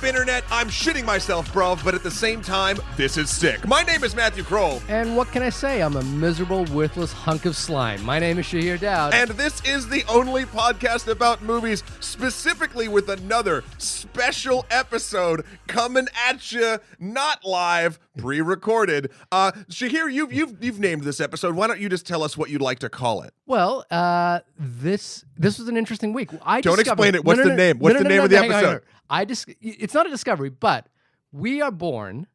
Internet? I'm shitting myself, bruv, but at the same time, this is sick. My name is Matthew Kroll. And what can I say? I'm a miserable, worthless hunk of slime. My name is Shahir Dowd. And this is the only podcast about movies, specifically with another special episode coming at you, not live, pre-recorded. Shahir, you've named this episode. Why don't you just tell us what you'd like to call it? Well, this was an interesting week. Don't explain it. What's the name? What's the name of the episode? It's not a discovery, but we are born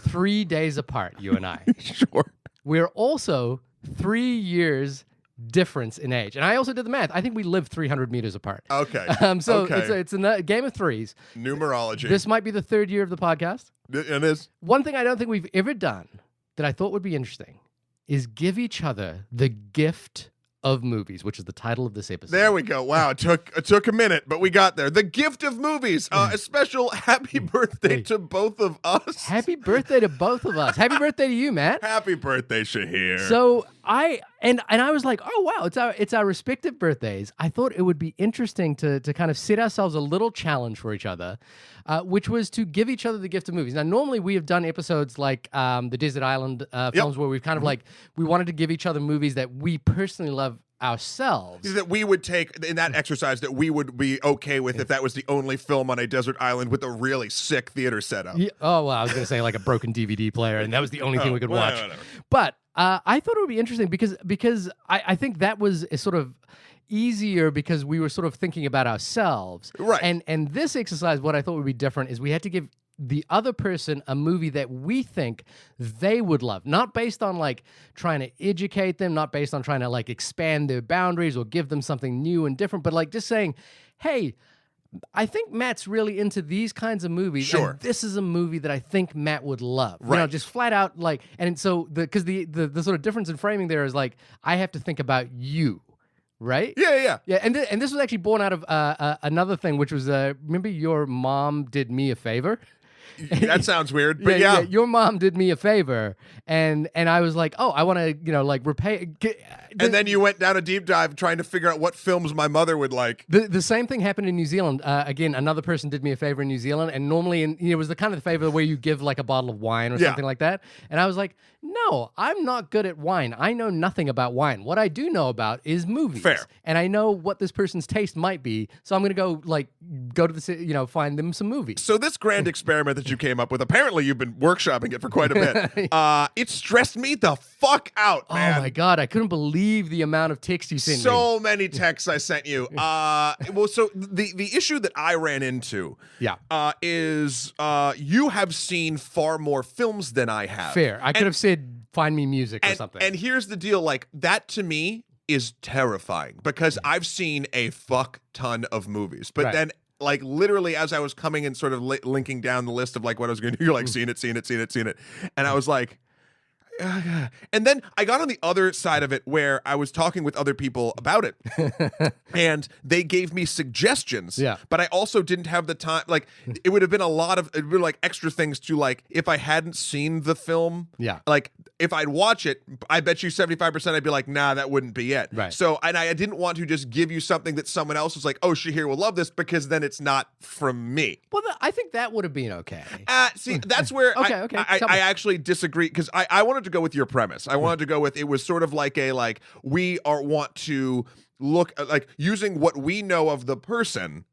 3 days apart, you and I. Sure. We're also 3 years difference in age. And I also did the math. I think we live 300 meters apart. Okay. It's a game of threes. Numerology. This might be the third year of the podcast. It is. One thing I don't think we've ever done that I thought would be interesting is give each other the gift of movies, which is the title of this episode. There we go. Wow, it took a minute, but we got there. The gift of movies. A special happy birthday to both of us. Happy birthday to both of us. Happy birthday to you, Matt. Happy birthday, Shahir. So I was like, oh wow, it's our respective birthdays. I thought it would be interesting to kind of set ourselves a little challenge for each other, which was to give each other the gift of movies. Now, normally we have done episodes like the Desert Island films where we've kind of like, we wanted to give each other movies that we personally love ourselves. That we would take in that exercise that we would be okay with if that was the only film on a desert island with a really sick theater setup. Yeah, oh, well, I was going to say like a broken DVD player, and that was the only thing we could watch. Whatever. But I thought it would be interesting because I think that was a sort of easier because we were sort of thinking about ourselves. Right. And this exercise, what I thought would be different is we had to give the other person a movie that we think they would love, not based on like trying to educate them, not based on trying to like expand their boundaries or give them something new and different, but like just saying, hey, I think Matt's really into these kinds of movies. Sure. And this is a movie that I think Matt would love. Right. You know, just flat out like, and so because the sort of difference in framing there is like, I have to think about you. Right? Yeah. And this was actually born out of another thing, which was, remember your mom did me a favor? That sounds weird, but yeah. Your mom did me a favor, and I was like, oh, I want to, like repay. And then you went down a deep dive trying to figure out what films my mother would like. The same thing happened in New Zealand. Again, another person did me a favor in New Zealand, and normally, it was the kind of favor where you give like a bottle of wine or something like that. And I was like, no, I'm not good at wine. I know nothing about wine. What I do know about is movies. Fair. And I know what this person's taste might be. So I'm going to go to the, find them some movies. So this grand experiment that you came up with, apparently you've been workshopping it for quite a bit. It stressed me the fuck out, man. Oh my God, I couldn't believe the amount of texts you sent me. So many texts I sent you. So the issue that I ran into is you have seen far more films than I have. Fair. I could have said, find me music or something. And here's the deal, like, that to me is terrifying because I've seen a fuck ton of movies. But then, like, literally as I was coming and sort of linking down the list of, like, what I was going to do, you're like, seen it. And I was like, and then I got on the other side of it where I was talking with other people about it and they gave me suggestions, but I also didn't have the time. Like, it would have been like extra things to, like, if I hadn't seen the film, like if I'd watch it, I bet you 75% I'd be like, nah, that wouldn't be it. Right. So, and I didn't want to just give you something that someone else was like, oh, Shahir will love this, because then it's not from me. Well, I think that would have been okay. See, that's where I actually disagree, because I wanted to go with your premise. I wanted to go with, it was sort of like want to look like using what we know of the person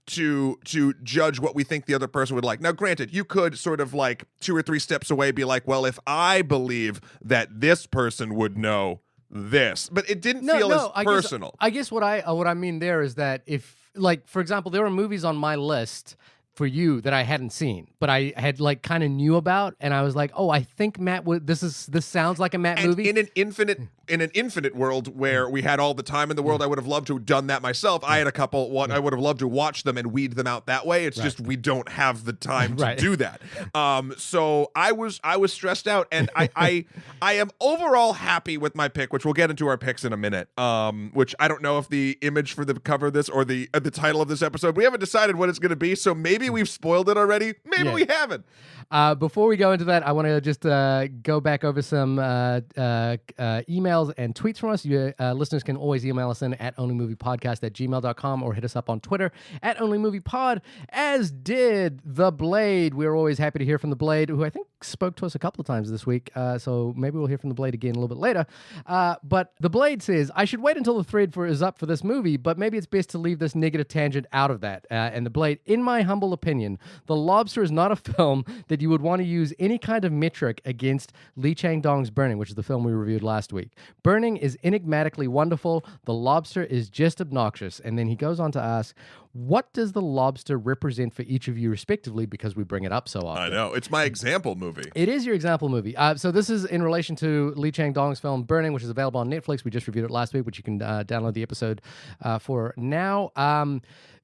to judge what we think the other person would like. Now, granted, you could sort of like 2 or 3 steps away be like, well, if I believe that this person would know this, but it didn't feel as personal. I guess what I mean there is that if, like, for example, there were movies on my list for you that I hadn't seen, but I had like kind of knew about, and I was like, oh, I think Matt would. This sounds like a Matt movie. In an infinite world where we had all the time in the world, I would have loved to have done that myself. I had a couple. I would have loved to watch them and weed them out that way. It's just we don't have the time to do that. So I was stressed out, and I am overall happy with my pick, which we'll get into our picks in a minute. Which I don't know if the image for the cover of this or the title of this episode, we haven't decided what it's going to be. So maybe we've spoiled it already. Maybe we haven't. Before we go into that, I want to just go back over some emails emails and tweets from us. You listeners can always email us in at onlymoviepodcast@gmail.com or hit us up on Twitter at onlymoviepod, as did The Blade. We're always happy to hear from The Blade, who I think spoke to us a couple of times this week, so maybe we'll hear from The Blade again a little bit later. But The Blade says, I should wait until the thread is up for this movie, but maybe it's best to leave this negative tangent out of that. And The Blade, in my humble opinion, The Lobster is not a film that you would want to use any kind of metric against Lee Chang-dong's Burning, which is the film we reviewed last week. Burning is enigmatically wonderful. The Lobster is just obnoxious. And then he goes on to ask, what does The Lobster represent for each of you respectively, because we bring it up so often? I know. It's my example movie. It is your example movie. So this is in relation to Lee Chang-dong's film Burning, which is available on Netflix. We just reviewed it last week, which you can download the episode for now.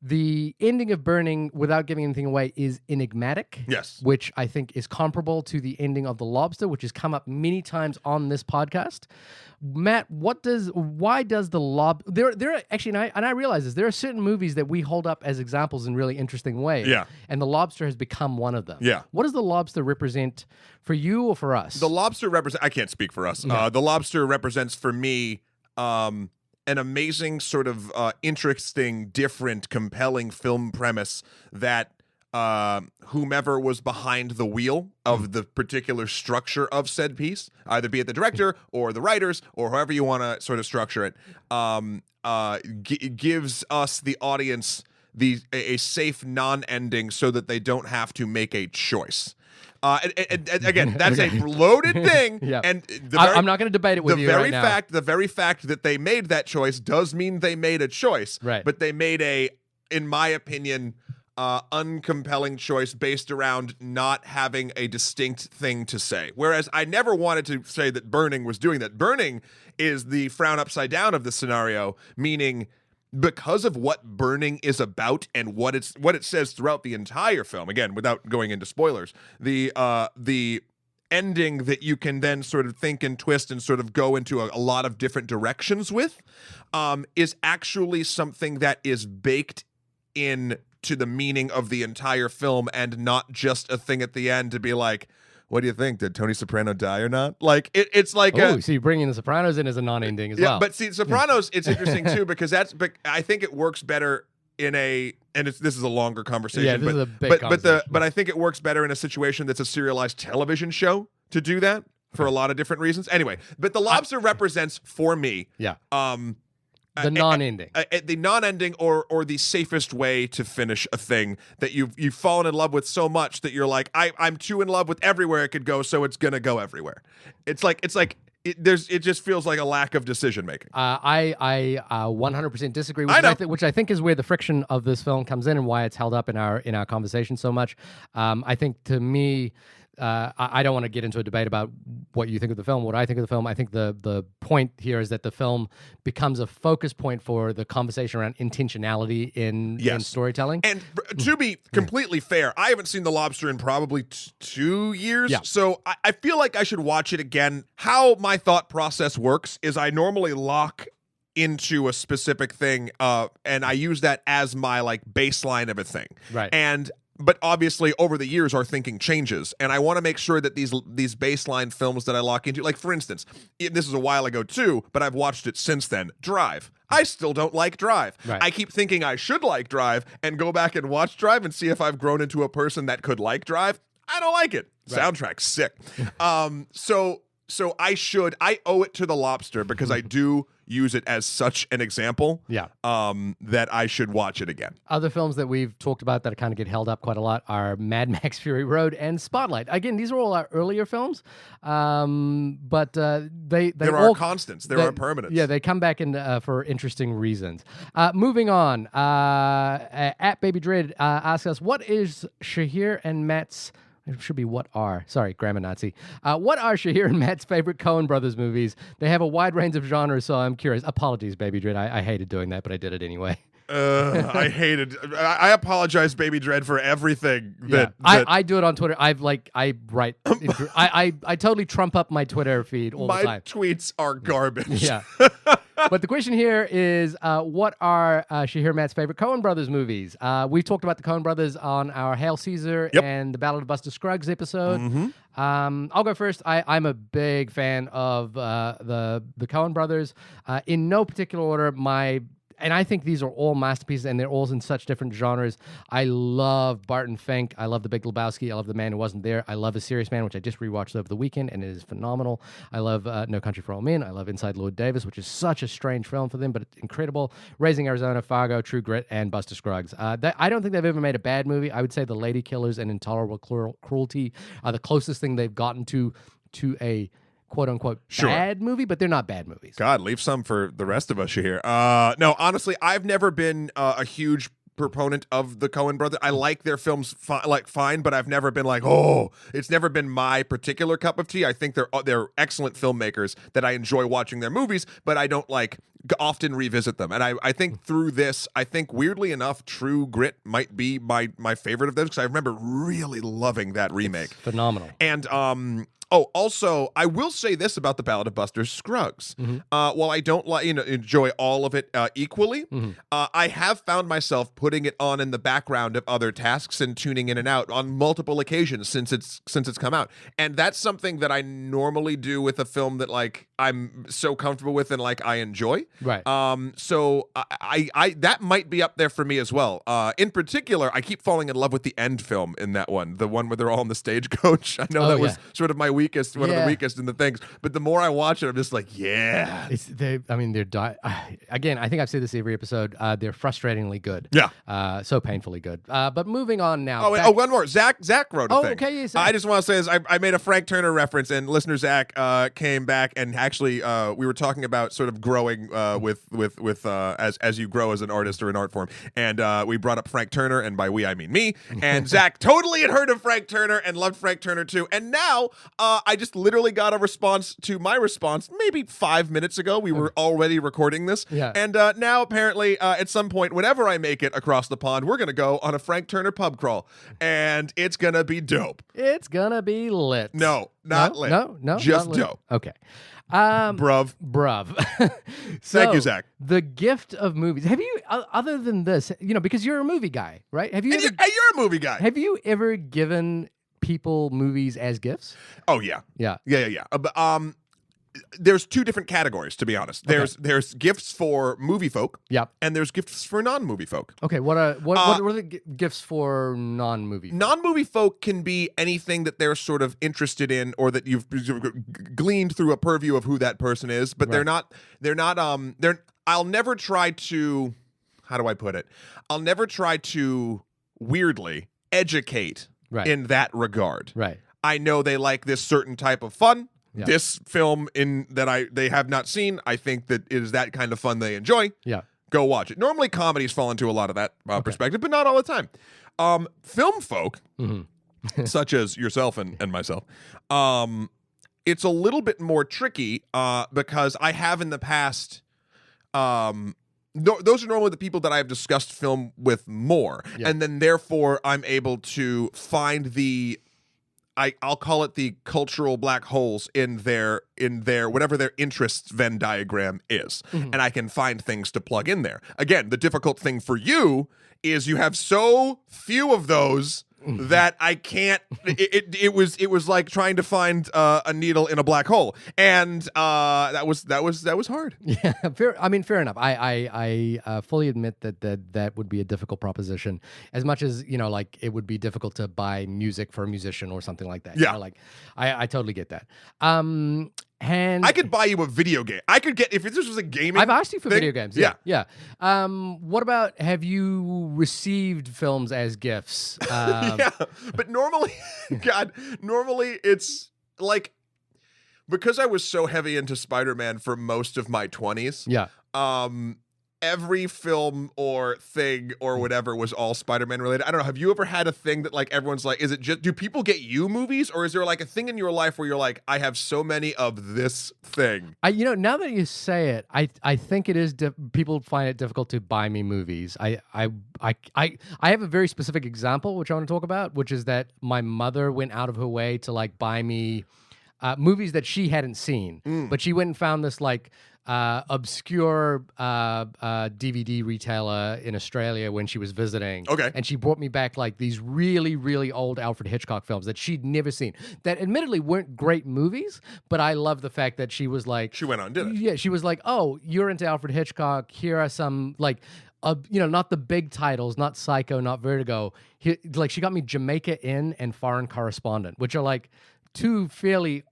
The ending of Burning, without giving anything away, is enigmatic. Yes. Which I think is comparable to the ending of The Lobster, which has come up many times on this podcast. Matt, why does The Lobster... There are actually, and I realize this, there are certain movies that we hold up as examples in really interesting ways. Yeah. And The Lobster has become one of them. Yeah. What does The Lobster represent for you or for us? The Lobster represents... I can't speak for us. Yeah. The Lobster represents for me... an amazing sort of interesting, different, compelling film premise that whomever was behind the wheel of the particular structure of said piece, either be it the director or the writers or however you want to sort of structure it, gives us, the audience, a safe non-ending so that they don't have to make a choice. And again, that's a loaded thing. Yeah. And I'm not going to debate it with you right now. The very fact that they made that choice does mean they made a choice. Right. But they made in my opinion, uncompelling choice based around not having a distinct thing to say. Whereas I never wanted to say that Burning was doing that. Burning is the frown upside down of the scenario, meaning... because of what Burning is about and what it says throughout the entire film, again, without going into spoilers, the ending that you can then sort of think and twist and sort of go into a lot of different directions with, is actually something that is baked in to the meaning of the entire film and not just a thing at the end to be like, what do you think? Did Tony Soprano die or not? Like it's like so you're bringing the Sopranos in as a non-ending as well. But see, Sopranos, it's interesting too because I think it works better in this is a longer conversation. Yeah, this is a big conversation. But I think it works better in a situation that's a serialized television show to do that for a lot of different reasons. Anyway, but The Lobster represents for me, the non-ending, the non-ending, or the safest way to finish a thing that you've fallen in love with so much that you're like, I'm too in love with everywhere it could go, so it's gonna go everywhere. It just feels like a lack of decision making. I 100% disagree, which I think is where the friction of this film comes in and why it's held up in our conversation so much. I think to me. I don't want to get into a debate about what you think of the film, what I think of the film. I think the point here is that the film becomes a focus point for the conversation around intentionality in storytelling. And to be completely fair, I haven't seen The Lobster in probably 2 years, so I feel like I should watch it again. How my thought process works is I normally lock into a specific thing, and I use that as my baseline of a thing. Right. But obviously, over the years, our thinking changes, and I want to make sure that these baseline films that I lock into, like for instance, this is a while ago too, but I've watched it since then. Drive. I still don't like Drive. Right. I keep thinking I should like Drive, and go back and watch Drive and see if I've grown into a person that could like Drive. I don't like it. Right. Soundtrack's sick. So I owe it to The Lobster because I do use it as such an example. Yeah. That I should watch it again. Other films that we've talked about that kind of get held up quite a lot are Mad Max Fury Road and Spotlight. Again, these are all our earlier films, but there are constants. There are permanents. Yeah, they come back in for interesting reasons. Moving on, at Baby Dread asks us, what is Shahir and Matt's... It should be what are grammar Nazi. What are Shahir and Matt's favorite Coen Brothers movies? They have a wide range of genres, so I'm curious. Apologies, Baby Dread. I hated doing that, but I did it anyway. I apologize, Baby Dread, for everything. I do it on Twitter. I write. I totally trump up my Twitter feed all the time. My tweets are garbage. Yeah. But the question here is, what are Shahir Matt's favorite Coen Brothers movies? We've talked about the Coen Brothers on our Hail Caesar and the Ballad of Buster Scruggs episode. I'll go first. I'm a big fan of the Coen Brothers. In no particular order, and I think these are all masterpieces, and they're all in such different genres. I love Barton Fink. I love The Big Lebowski. I love The Man Who Wasn't There. I love A Serious Man, which I just rewatched over the weekend, and it is phenomenal. I love No Country for Old Men. I love Inside Lord Davis, which is such a strange film for them, but it's incredible. Raising Arizona, Fargo, True Grit, and Buster Scruggs. I don't think they've ever made a bad movie. I would say The Lady Killers and Intolerable Cruelty are the closest thing they've gotten to a quote-unquote bad movie, but they're not bad movies. God, leave some for the rest of us here. No, honestly, I've never been a huge proponent of the Coen brothers. I like their films fine, but I've never been like, oh, it's never been my particular cup of tea. I think they're excellent filmmakers that I enjoy watching their movies, but I don't often revisit them. And I think through this, I think weirdly enough, True Grit might be my favorite of them, because I remember really loving that remake. It's phenomenal. And also, I will say this about the Ballad of Buster Scruggs. While I don't enjoy all of it equally, I have found myself putting it on in the background of other tasks and tuning in and out on multiple occasions since it's come out. And that's something that I normally do with a film that I'm so comfortable with and I enjoy. Right. So I that might be up there for me as well. In particular, I keep falling in love with the end film in that one, the one where they're all on the stagecoach. I know that was sort of my one of the weakest in the things, but the more I watch it, I'm just like, yeah. Again, I think I've said this every episode. They're frustratingly good. Yeah. So painfully good. But moving on now. One more. Zach wrote a thing. Okay. Yes, I just want to say this. I made a Frank Turner reference, and listener Zach came back, and actually we were talking about sort of growing with as you grow as an artist or an art form, and we brought up Frank Turner, and by we I mean me, and Zach totally had heard of Frank Turner and loved Frank Turner too, and now I just literally got a response to my response maybe 5 minutes ago. We were already recording this. Yeah. And now apparently at some point, whenever I make it across the pond, we're going to go on a Frank Turner pub crawl. And it's going to be dope. It's going to be lit. No, not lit. No. Just not lit. dope. Okay. Bruv. So, thank you, Zach. The gift of movies. Have you, other than this, because you're a movie guy, right? You're a movie guy. Have you ever given people movies as gifts? Oh, yeah. Yeah. There's two different categories, to be honest. There's gifts for movie folk, and there's gifts for non-movie folk. Okay, what are the gifts for non-movie folk? Non-movie folk can be anything that they're sort of interested in, or that you've gleaned through a purview of who that person is, but they're not I'll never try to, how do I put it? I'll never try to weirdly educate in that regard. Right. I know they like this certain type of fun. Yeah. This film they have not seen, I think that it is that kind of fun they enjoy. Yeah. Go watch it. Normally comedies fall into a lot of that perspective, but not all the time. Film folk, such as yourself and myself, it's a little bit more tricky because I have in the past those are normally the people that I've discussed film with more, and then therefore I'm able to find I'll call it the cultural black holes in their whatever their interests Venn diagram is, and I can find things to plug in there. Again, the difficult thing for you is you have so few of those that I can't. It was like trying to find a needle in a black hole, and that was hard. Yeah, fair enough. I fully admit that would be a difficult proposition. As much as it would be difficult to buy music for a musician or something like that. Yeah, I totally get that. And I could buy you a video game. I could get, if this was a gaming I've asked you for video games. Yeah. What about, have you received films as gifts? Yeah, but normally it's like, because I was so heavy into Spider-Man for most of my 20s. Yeah. Every film or thing or whatever was all Spider-Man related. I don't know. Have you ever had a thing that everyone's like, is it just, do people get you movies, or is there a thing in your life where you're like, I have so many of this thing? Now that you say it, I think it is people find it difficult to buy me movies. I have a very specific example which I want to talk about, which is that my mother went out of her way to buy me movies that she hadn't seen, but she went and found this obscure DVD retailer in Australia when she was visiting. Okay. And she brought me back like these really, really old Alfred Hitchcock films that she'd never seen. That admittedly weren't great movies, but I love the fact that she was like... She went on and did it. Yeah, she was like, oh, you're into Alfred Hitchcock. Here are some, like... not the big titles, not Psycho, not Vertigo. Like, she got me Jamaica Inn and Foreign Correspondent, which are like two fairly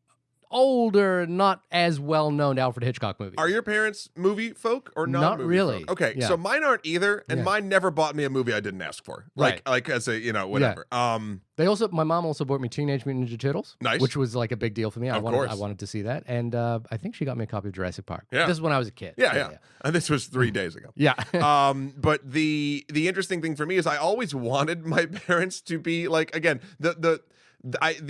older, not as well-known Alfred Hitchcock movies. Are your parents movie folk or Not movie really. folk? Okay, Yeah. so mine aren't either, and mine never bought me a movie I didn't ask for. Like as a, whatever. My mom also bought me Teenage Mutant Ninja Turtles. Nice. Which was like a big deal for me. I course. wanted to see that. And I think she got me a copy of Jurassic Park. Yeah. This is when I was a kid. Yeah. And this was 3 days ago. Yeah. But the interesting thing for me is I always wanted my parents to be like, again, the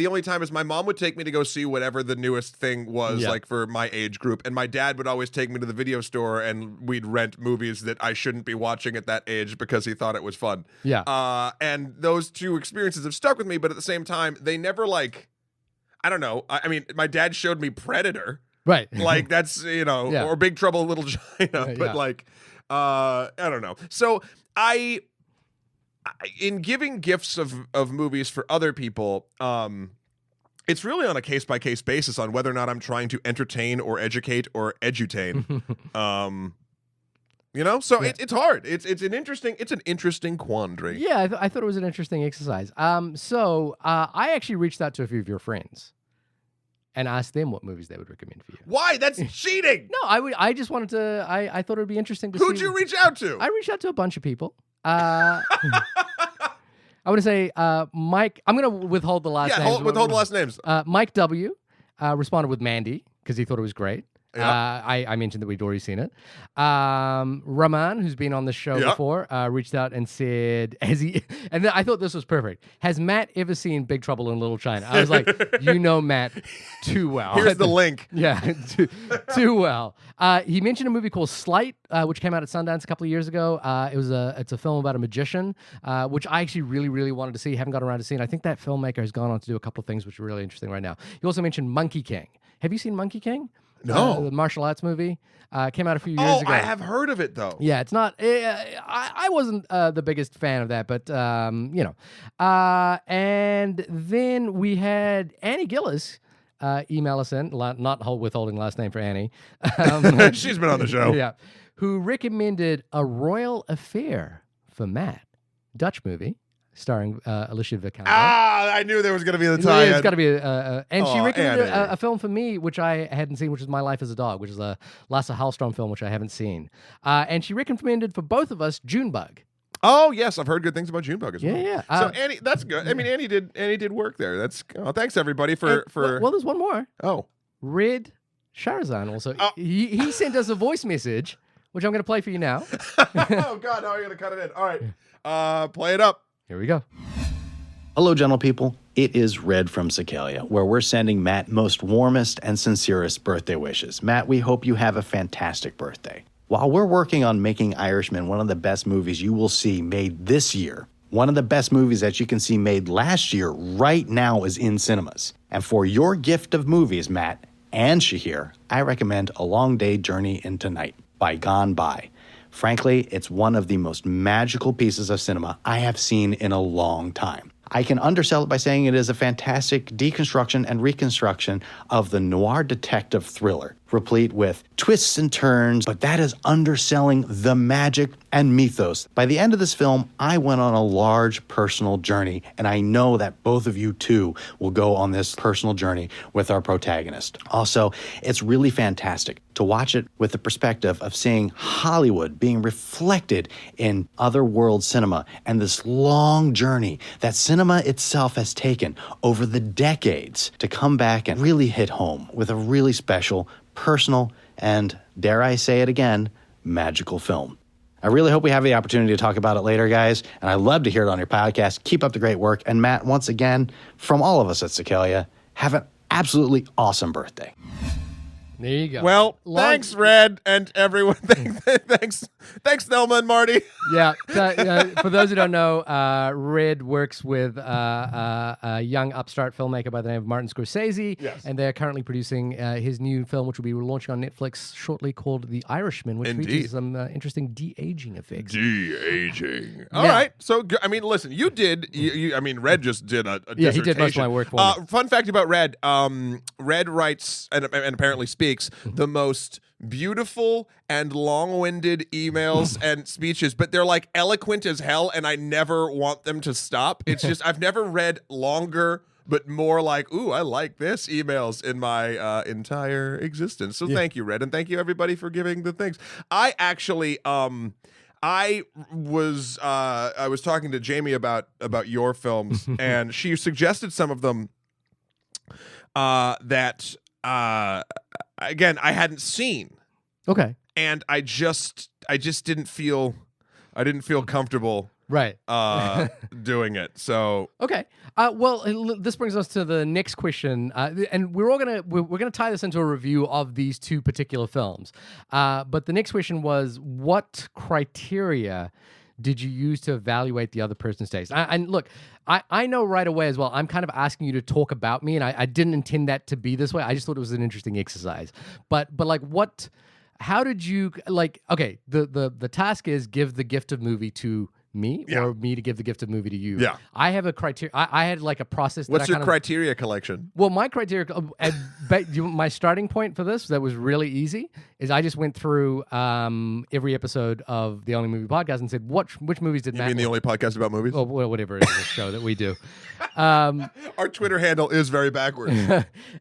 only time is my mom would take me to go see whatever the newest thing was, like for my age group, and my dad would always take me to the video store and we'd rent movies that I shouldn't be watching at that age because he thought it was fun. Yeah. And those two experiences have stuck with me, but at the same time, they never like, I don't know. I mean, my dad showed me Predator. Right. Like that's, or Big Trouble in Little China, but like, I don't know. So in giving gifts of movies for other people, it's really on a case-by-case basis on whether or not I'm trying to entertain or educate or edutain. So it's hard. It's an interesting quandary. Yeah, I thought it was an interesting exercise. So I actually reached out to a few of your friends and asked them what movies they would recommend for you. Why? That's cheating. No, I just wanted to. I thought it would be interesting to Who'd see. you reach out to? I reached out to a bunch of people. I want to say Mike. I'm going to withhold the last names. Withhold the last names. Mike W. Responded with Mandy because he thought it was great. Yep. I mentioned that we'd already seen it. Raman, who's been on the show before, reached out and said, and I thought this was perfect. Has Matt ever seen Big Trouble in Little China? I was like, Matt too well. Here's the link. Yeah, too well. He mentioned a movie called Slight, which came out at Sundance a couple of years ago. It's a film about a magician, which I actually really, really wanted to see. Haven't got around to seeing. I think that filmmaker has gone on to do a couple of things which are really interesting right now. He also mentioned Monkey King. Have you seen Monkey King? No. The martial arts movie came out a few years ago. I have heard of it though. Yeah, it's not. I wasn't the biggest fan of that, but and then we had Annie Gillis email us in, not withholding last name for Annie. She's been on the show. Yeah, who recommended A Royal Affair for Matt, Dutch movie. Starring Alicia Vikander. I knew there was going to be the tie. It's got to be and she recommended a film for me, which I hadn't seen, which is My Life as a Dog, which is a Lasse Hallström film, which I haven't seen. And she recommended for both of us Junebug. Oh yes, I've heard good things about Junebug as well. Yeah. So Annie, that's good. I mean, Annie did work there. That's thanks everybody for. Well, there's one more. Oh, Red Sharazan also. He sent us a voice message, which I'm going to play for you now. Oh God, how are you going to cut it in? All right, play it up. Here we go. Hello, gentle people. It is Red from Cicalia, where we're sending Matt most warmest and sincerest birthday wishes. Matt, we hope you have a fantastic birthday. While we're working on making Irishman one of the best movies you will see made this year, one of the best movies that you can see made last year right now is in cinemas. And for your gift of movies, Matt and Shahir, I recommend A Long Day Journey into Night by Gone By. Frankly, it's one of the most magical pieces of cinema I have seen in a long time. I can undersell it by saying it is a fantastic deconstruction and reconstruction of the noir detective thriller, replete with twists and turns, but that is underselling the magic and mythos. By the end of this film, I went on a large personal journey, and I know that both of you too will go on this personal journey with our protagonist. Also, it's really fantastic to watch it with the perspective of seeing Hollywood being reflected in other world cinema and this long journey that cinema itself has taken over the decades to come back and really hit home with a really special, personal, and, dare I say it again, magical film. I really hope we have the opportunity to talk about it later, guys, and I'd love to hear it on your podcast. Keep up the great work. And Matt, once again, from all of us at Cicalia, have an absolutely awesome birthday. There you go. Well, thanks, Red, and everyone. Thanks, Thelma and Marty. Yeah. For those who don't know, Red works with a young upstart filmmaker by the name of Martin Scorsese. Yes. And they're currently producing his new film, which will be launching on Netflix shortly, called The Irishman, which features some interesting de-aging effects. De-aging. All right. So, I mean, listen, you did. I mean, Red just did a Yeah, he did most of my work for me. Fun fact about Red. Red writes and apparently speaks the most beautiful and long-winded emails and speeches, but they're like eloquent as hell, and I never want them to stop. It's just I've never read longer but more like, ooh, I like this emails in my entire existence. So thank you, Red, and thank you everybody for giving the things. I actually I was talking to Jamie about your films, and she suggested some of them that again I hadn't seen. Okay. And I just didn't feel comfortable Right. doing it. So okay. Well, this brings us to the next question, and we're gonna tie this into a review of these two particular films. But the next question was, what criteria did you use to evaluate the other person's taste? And look, I know right away as well, I'm kind of asking you to talk about me, and I didn't intend that to be this way. I just thought it was an interesting exercise. But like, how did you, like, okay, the task is give the gift of movie to me or me to give the gift of movie to you. Yeah. I have a criteria. I had like a process. What's your criteria collection? Well, my criteria, my starting point for this that was really easy is I just went through every episode of the Only Movie Podcast and said, which movies did Matt? You mean the only podcast about movies? Or whatever it is, the show that we do. Our Twitter handle is very backwards.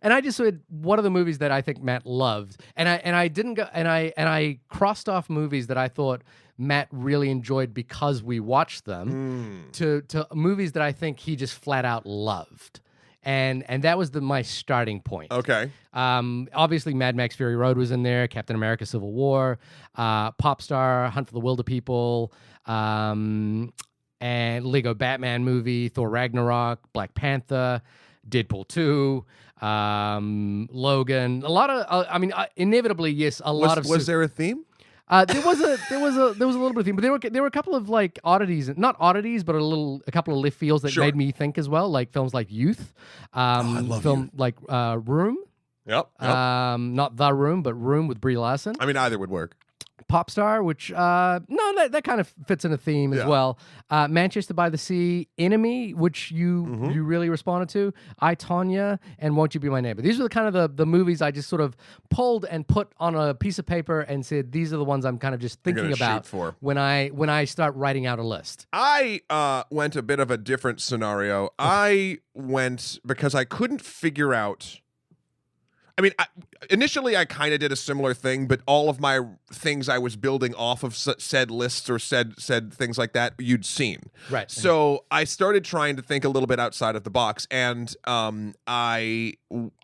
And I just said, what are the movies that I think Matt loved? And I didn't go, and I crossed off movies that I thought Matt really enjoyed because we watched them to movies that I think he just flat out loved. And that was my starting point. Okay. Obviously Mad Max Fury Road was in there, Captain America Civil War, Popstar, Hunt for the Wilder-People, and Lego Batman movie, Thor Ragnarok, Black Panther, Deadpool 2, Logan. A lot of inevitably, yes, a lot of Was there a theme? There was a little bit of theme, but there were a couple of like oddities, not oddities, but a couple of left fields that made me think as well, like films like Youth, I love film Youth. like Room, Yep. not The Room, but Room with Brie Larson. I mean, either would work. Popstar, which that kind of fits in a theme as well. Manchester by the Sea, Enemy, which you really responded to, I, Tonya, and Won't You Be My Neighbor. These are the kind of the movies I just sort of pulled and put on a piece of paper and said, these are the ones I'm kind of just thinking about when I start writing out a list. I went a bit of a different scenario. I went because I couldn't figure out. I mean, initially I kind of did a similar thing, but all of my things I was building off of said lists or said things like that you'd seen. Right. So I started trying to think a little bit outside of the box, and I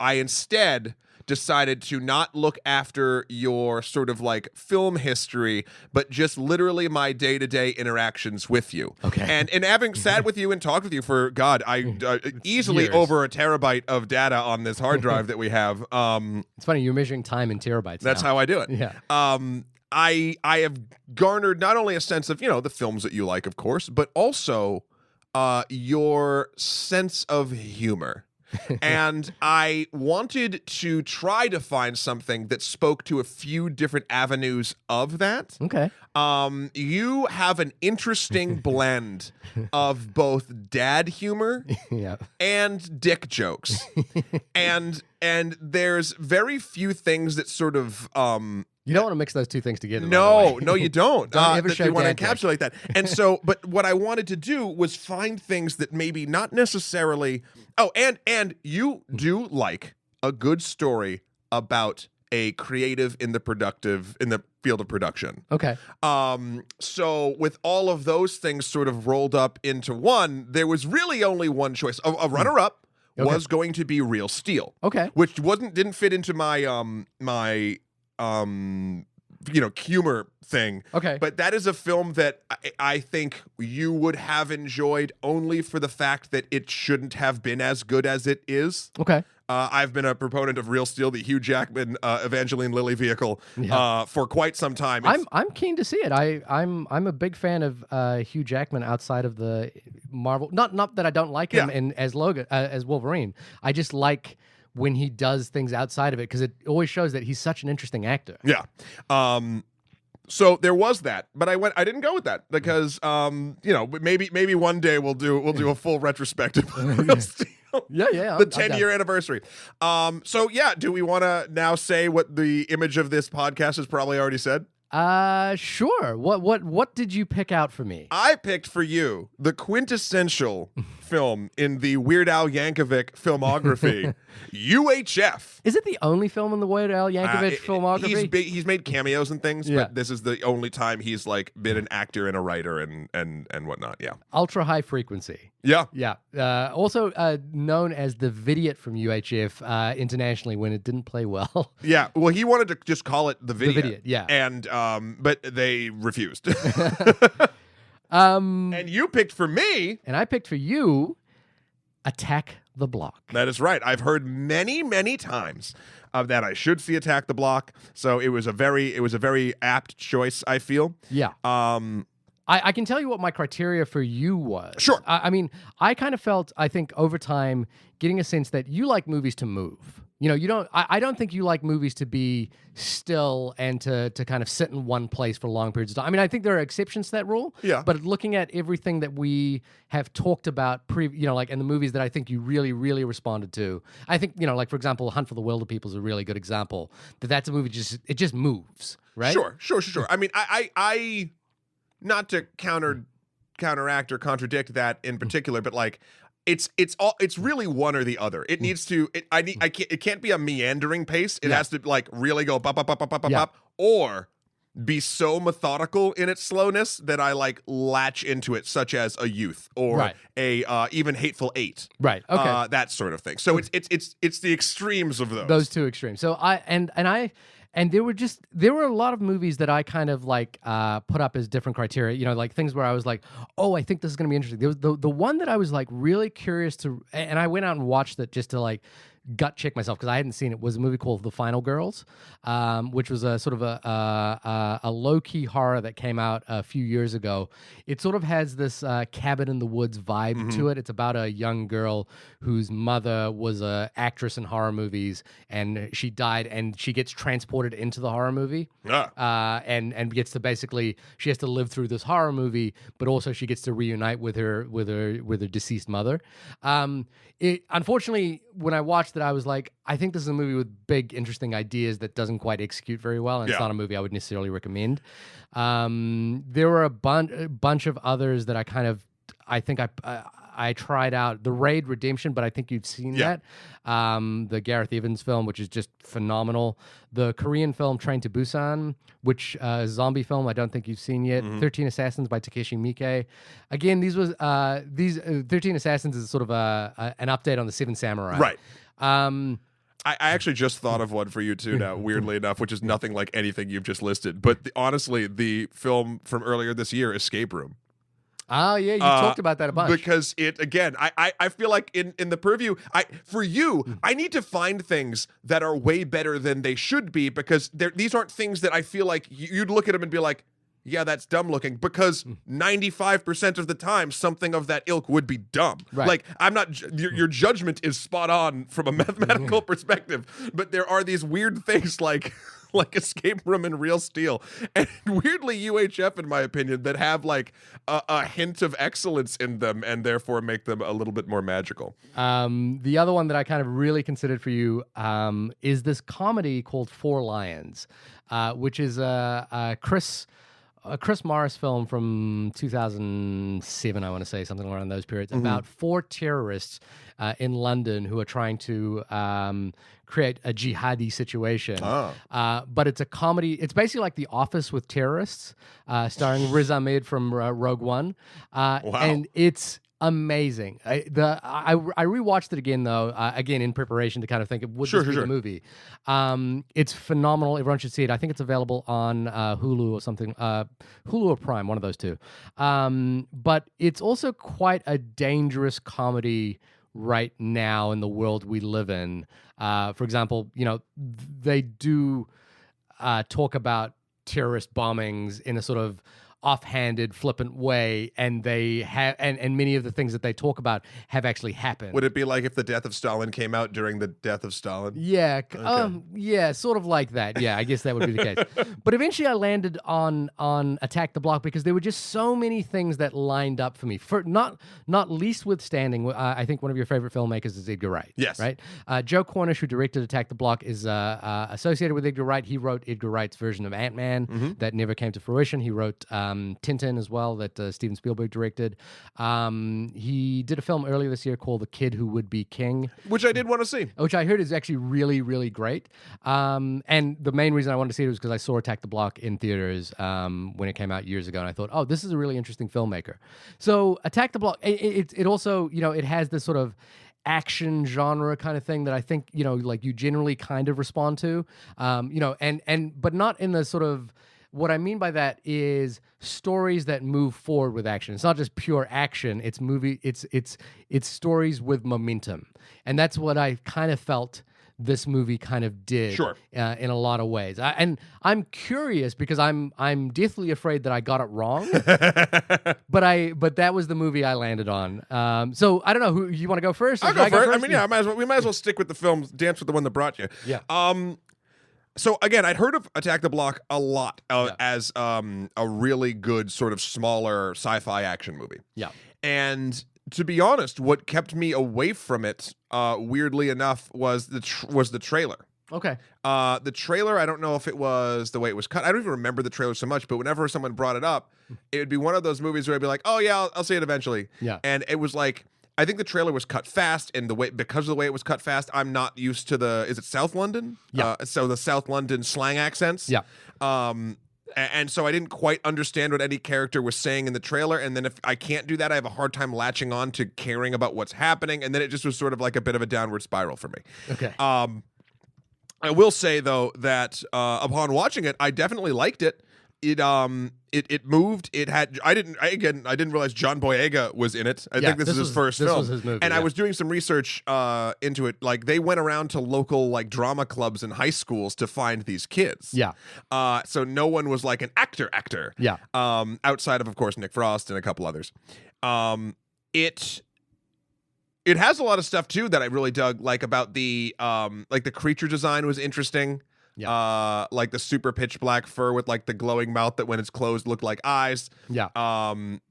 instead decided to not look after your sort of like film history, but just literally my day-to-day interactions with you. Okay. And having sat with you and talked with you for, God, easily years. over a terabyte of data on this hard drive that we have. It's funny, you're measuring time in terabytes. That's now. how I do it. Yeah. I have garnered not only a sense of, the films that you like, of course, but also your sense of humor. And I wanted to try to find something that spoke to a few different avenues of that. Okay. You have an interesting blend of both dad humor and dick jokes. and there's very few things that sort of you don't want to mix those two things together. No, you don't. Don't ever show you want to dad encapsulate that. And so, but what I wanted to do was find things that maybe not necessarily. Oh, and you do like a good story about a creative in the field of production. Okay. So with all of those things sort of rolled up into one, there was really only one choice. A runner-up was going to be Real Steel. Okay. Which didn't fit into my humor thing. Okay. But that is a film that I think you would have enjoyed only for the fact that it shouldn't have been as good as it is. Okay. I've been a proponent of Real Steel, the Hugh Jackman Evangeline Lilly vehicle, for quite some time. I'm keen to see it. I'm a big fan of Hugh Jackman outside of the Marvel. Not that I don't like him as Logan as Wolverine. I just like when he does things outside of it because it always shows that he's such an interesting actor. Yeah. So there was that, but I didn't go with that because maybe one day we'll do a full retrospective of Real Steel. Yeah. The 10-year anniversary. Do we want to now say what the image of this podcast has probably already said? Sure. What did you pick out for me? I picked for you the quintessential film in the Weird Al Yankovic filmography, UHF. Is it the only film in the Weird Al Yankovic filmography? He's made cameos and things, but this is the only time he's like been an actor and a writer and whatnot. Yeah. Ultra High Frequency. Yeah. Yeah. Also known as the Vidiot from UHF internationally when it didn't play well. Yeah. Well, he wanted to just call it the Vidiot. The Vidiot, yeah. And but they refused. And you picked for me. And I picked for you Attack the Block. That is right. I've heard many, many times that I should see Attack the Block. So it was a very apt choice, I feel. Yeah. I can tell you what my criteria for you was. Sure. I mean, I kind of felt, I think, over time, getting a sense that you like movies to move. I don't think you like movies to be still and to kind of sit in one place for long periods of time. I mean, I think there are exceptions to that rule. Yeah. But looking at everything that we have talked about, like in the movies that I think you really, really responded to, I think, like for example, Hunt for the Wilder People is a really good example. That's a movie it just moves, right? Sure. I mean, I not to counteract or contradict that in particular, but like. It's really one or the other. It needs to. It can't be a meandering pace. It has to like really go pop, or be so methodical in its slowness that I like latch into it, such as a Youth or a even Hateful Eight. Right. Okay. That sort of thing. So it's the extremes of those. Those two extremes. So And there were a lot of movies that I kind of like put up as different criteria, like things where I was like, oh, I think this is going to be interesting. There was the one that I was like really curious to, and I went out and watched it just to like gut check myself because I hadn't seen it, was a movie called The Final Girls, which was a sort of a low-key horror that came out a few years ago. It sort of has this cabin in the woods vibe to it. It's about a young girl whose mother was an actress in horror movies, and she died, and she gets transported into the horror movie, and gets to basically, she has to live through this horror movie, but also she gets to reunite with her deceased mother. Unfortunately, when I watched it, I was like, I think this is a movie with big, interesting ideas that doesn't quite execute very well, and it's not a movie I would necessarily recommend. There were a bunch of others that I think I tried out. The Raid Redemption, but I think you've seen that. The Gareth Evans film, which is just phenomenal. The Korean film Train to Busan, which is a zombie film I don't think you've seen yet. 13 Assassins by Takeshi Miike. Again, these 13 Assassins is sort of an update on the Seven Samurai. Right. I actually just thought of one for you too now, weirdly enough, which is nothing like anything you've just listed. But honestly, the film from earlier this year, Escape Room. Oh, yeah, you talked about that a bunch. Because I feel like in the purview, I need to find things that are way better than they should be, because these aren't things that I feel like you'd look at them and be like, yeah, that's dumb looking, because 95% of the time, something of that ilk would be dumb. Right. Like, I'm not, your judgment is spot on from a mathematical perspective, but there are these weird things like Escape Room and Real Steel, and weirdly UHF, in my opinion, that have like a hint of excellence in them and therefore make them a little bit more magical. The other one that I kind of really considered for you is this comedy called Four Lions, which is a Chris Morris film from 2007, I want to say, something around those periods, about four terrorists in London who are trying to create a jihadi situation. But it's a comedy. It's basically like The Office with terrorists, starring Riz Ahmed from Rogue One. Wow. And it's amazing. I rewatched it again though, again in preparation to kind of think of would this be the movie. It's phenomenal. Everyone should see it. I think it's available on Hulu or something, Hulu or Prime, one of those two. But it's also quite a dangerous comedy right now in the world we live in. For example, they do talk about terrorist bombings in a sort of offhanded, flippant way, and they have, and many of the things that they talk about have actually happened. Would it be like if the death of Stalin came out during the death of Stalin? Yeah, Okay. yeah, sort of like that. Yeah, I guess that would be the case. But eventually, I landed on Attack the Block because there were just so many things that lined up for me. For not least withstanding, I think one of your favorite filmmakers is Edgar Wright. Yes. Right. Joe Cornish, who directed Attack the Block, is associated with Edgar Wright. He wrote Edgar Wright's version of Ant-Man that never came to fruition. He wrote Tintin as well that Steven Spielberg directed. He did a film earlier this year called The Kid Who Would Be King, Which I did want to see. which I heard is actually really, really great. And the main reason I wanted to see it was because I saw Attack the Block in theaters when it came out years ago, and I thought, oh, this is a really interesting filmmaker. So Attack the Block, it also, it has this sort of action genre kind of thing that I think, like you generally kind of respond to, but not in the sort of, what I mean by that is stories that move forward with action. It's not just pure action. It's stories with momentum, and that's what I kind of felt this movie kind of did. Sure. In a lot of ways. And I'm curious because I'm deathly afraid that I got it wrong. but that was the movie I landed on. So I don't know who you want to go first. I'll go first. I mean, yeah, we might as well stick with the film. Dance with the one that brought you. Yeah. So again, I'd heard of Attack the Block a lot as a really good sort of smaller sci-fi action movie. Yeah. And to be honest, what kept me away from it, weirdly enough, was the trailer. Okay. The trailer, I don't know if it was the way it was cut. I don't even remember the trailer so much, but whenever someone brought it up, it would be one of those movies where I'd be like, oh yeah, I'll see it eventually. Yeah. And it was like, I think the trailer was cut fast, and because of the way it was cut fast, I'm not used to is it South London? Yeah. So the South London slang accents. Yeah. And so I didn't quite understand what any character was saying in the trailer, and then if I can't do that, I have a hard time latching on to caring about what's happening, and then it just was sort of like a bit of a downward spiral for me. Okay. I will say though that upon watching it, I definitely liked it. It moved. It had. I didn't realize John Boyega was in it. I think this is his first film. This was his movie. And I was doing some research into it. Like they went around to local like drama clubs and high schools to find these kids. Yeah. So no one was like an actor. Yeah. Outside of course Nick Frost and a couple others. It has a lot of stuff too that I really dug, like about the creature design was interesting. Yeah. Like the super pitch black fur with like the glowing mouth that when it's closed looked like eyes. Yeah.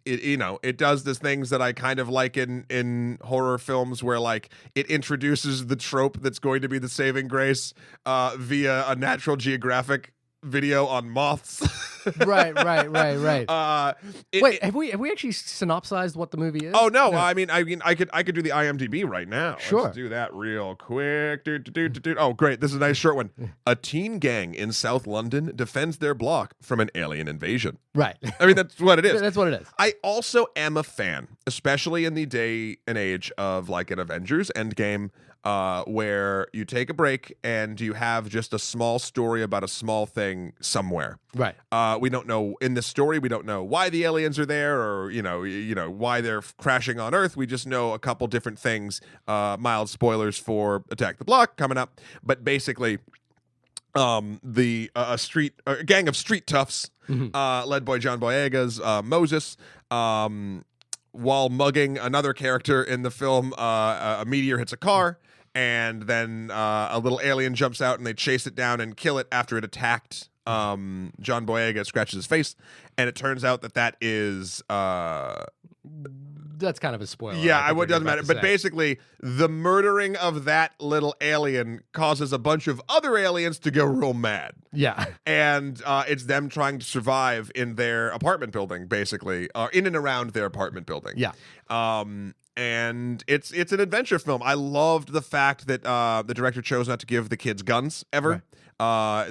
It does these things that I kind of like in horror films where like it introduces the trope that's going to be the saving grace via a National Geographic video on moths. Right. Wait, have we actually synopsized what the movie is? Oh no, I mean I could do the IMDb right now. Sure. Let's do that real quick. Oh great, this is a nice short one. A teen gang in South London defends their block from an alien invasion. Right. I mean that's what it is. That's what it is. I also am a fan, especially in the day and age of like an Avengers Endgame, where you take a break and you have just a small story about a small thing somewhere. Right. We don't know in this story. We don't know why the aliens are there, or why they're crashing on Earth. We just know a couple different things. Mild spoilers for Attack the Block coming up, but basically, a gang of street toughs, led by John Boyega's Moses, while mugging another character in the film, a meteor hits a car. And then a little alien jumps out and they chase it down and kill it after it attacked John Boyega, scratches his face. And it turns out that is... That's kind of a spoiler. Yeah, it doesn't matter. But basically, the murdering of that little alien causes a bunch of other aliens to go real mad. Yeah. And it's them trying to survive in their apartment building, basically, in and around their apartment building. Yeah. And it's an adventure film. I loved the fact that the director chose not to give the kids guns ever. Right.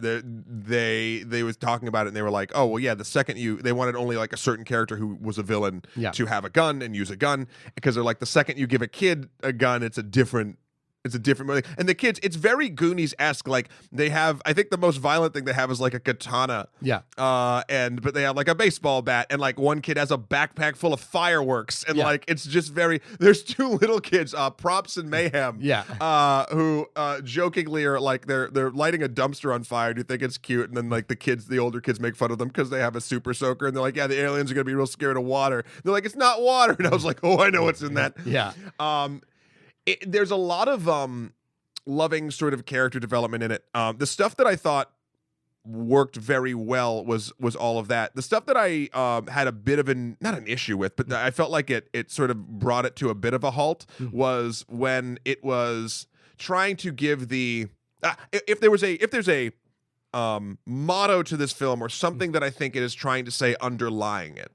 They was talking about it and they were like, oh well, yeah, the second they wanted only like a certain character who was a villain to have a gun and use a gun, because they're like, the second you give a kid a gun, it's a different It's a different movie. And the kids, it's very Goonies-esque. Like, they have, I think the most violent thing they have is like a katana. Yeah. But they have like a baseball bat, and like one kid has a backpack full of fireworks. And like, it's just very, there's two little kids, Props and Mayhem. Yeah. Who jokingly are like, they're lighting a dumpster on fire, and you think it's cute. And then like the older kids make fun of them because they have a super soaker. And they're like, yeah, the aliens are going to be real scared of water. They're like, it's not water. And I was like, oh, I know what's in that. Yeah. There's a lot of loving sort of character development in it. The stuff that I thought worked very well was all of that. The stuff that I had a bit of not an issue with, but I felt like it sort of brought it to a bit of a halt was when it was trying to give the if there's a motto to this film or something that I think it is trying to say underlying it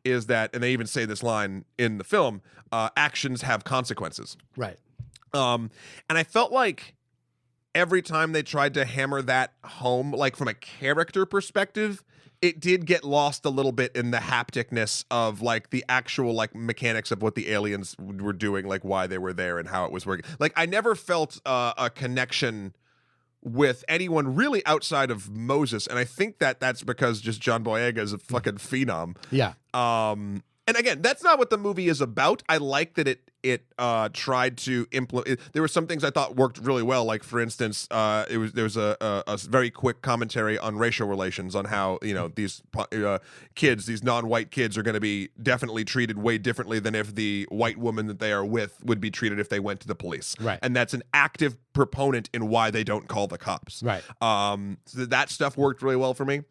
is that, and they even say this line in the film, actions have consequences. Right. And I felt like every time they tried to hammer that home, like from a character perspective, it did get lost a little bit in the hapticness of like the actual like mechanics of what the aliens were doing, like why they were there and how it was working. Like I never felt a connection with anyone really outside of Moses, and I think that's because just John Boyega is a fucking phenom. Yeah. And again, that's not what the movie is about. I like that it tried to implement. There were some things I thought worked really well. Like for instance, there was a very quick commentary on racial relations, on how these kids, these non-white kids, are going to be definitely treated way differently than if the white woman that they are with would be treated if they went to the police. Right. And that's an active proponent in why they don't call the cops. Right. So that stuff worked really well for me.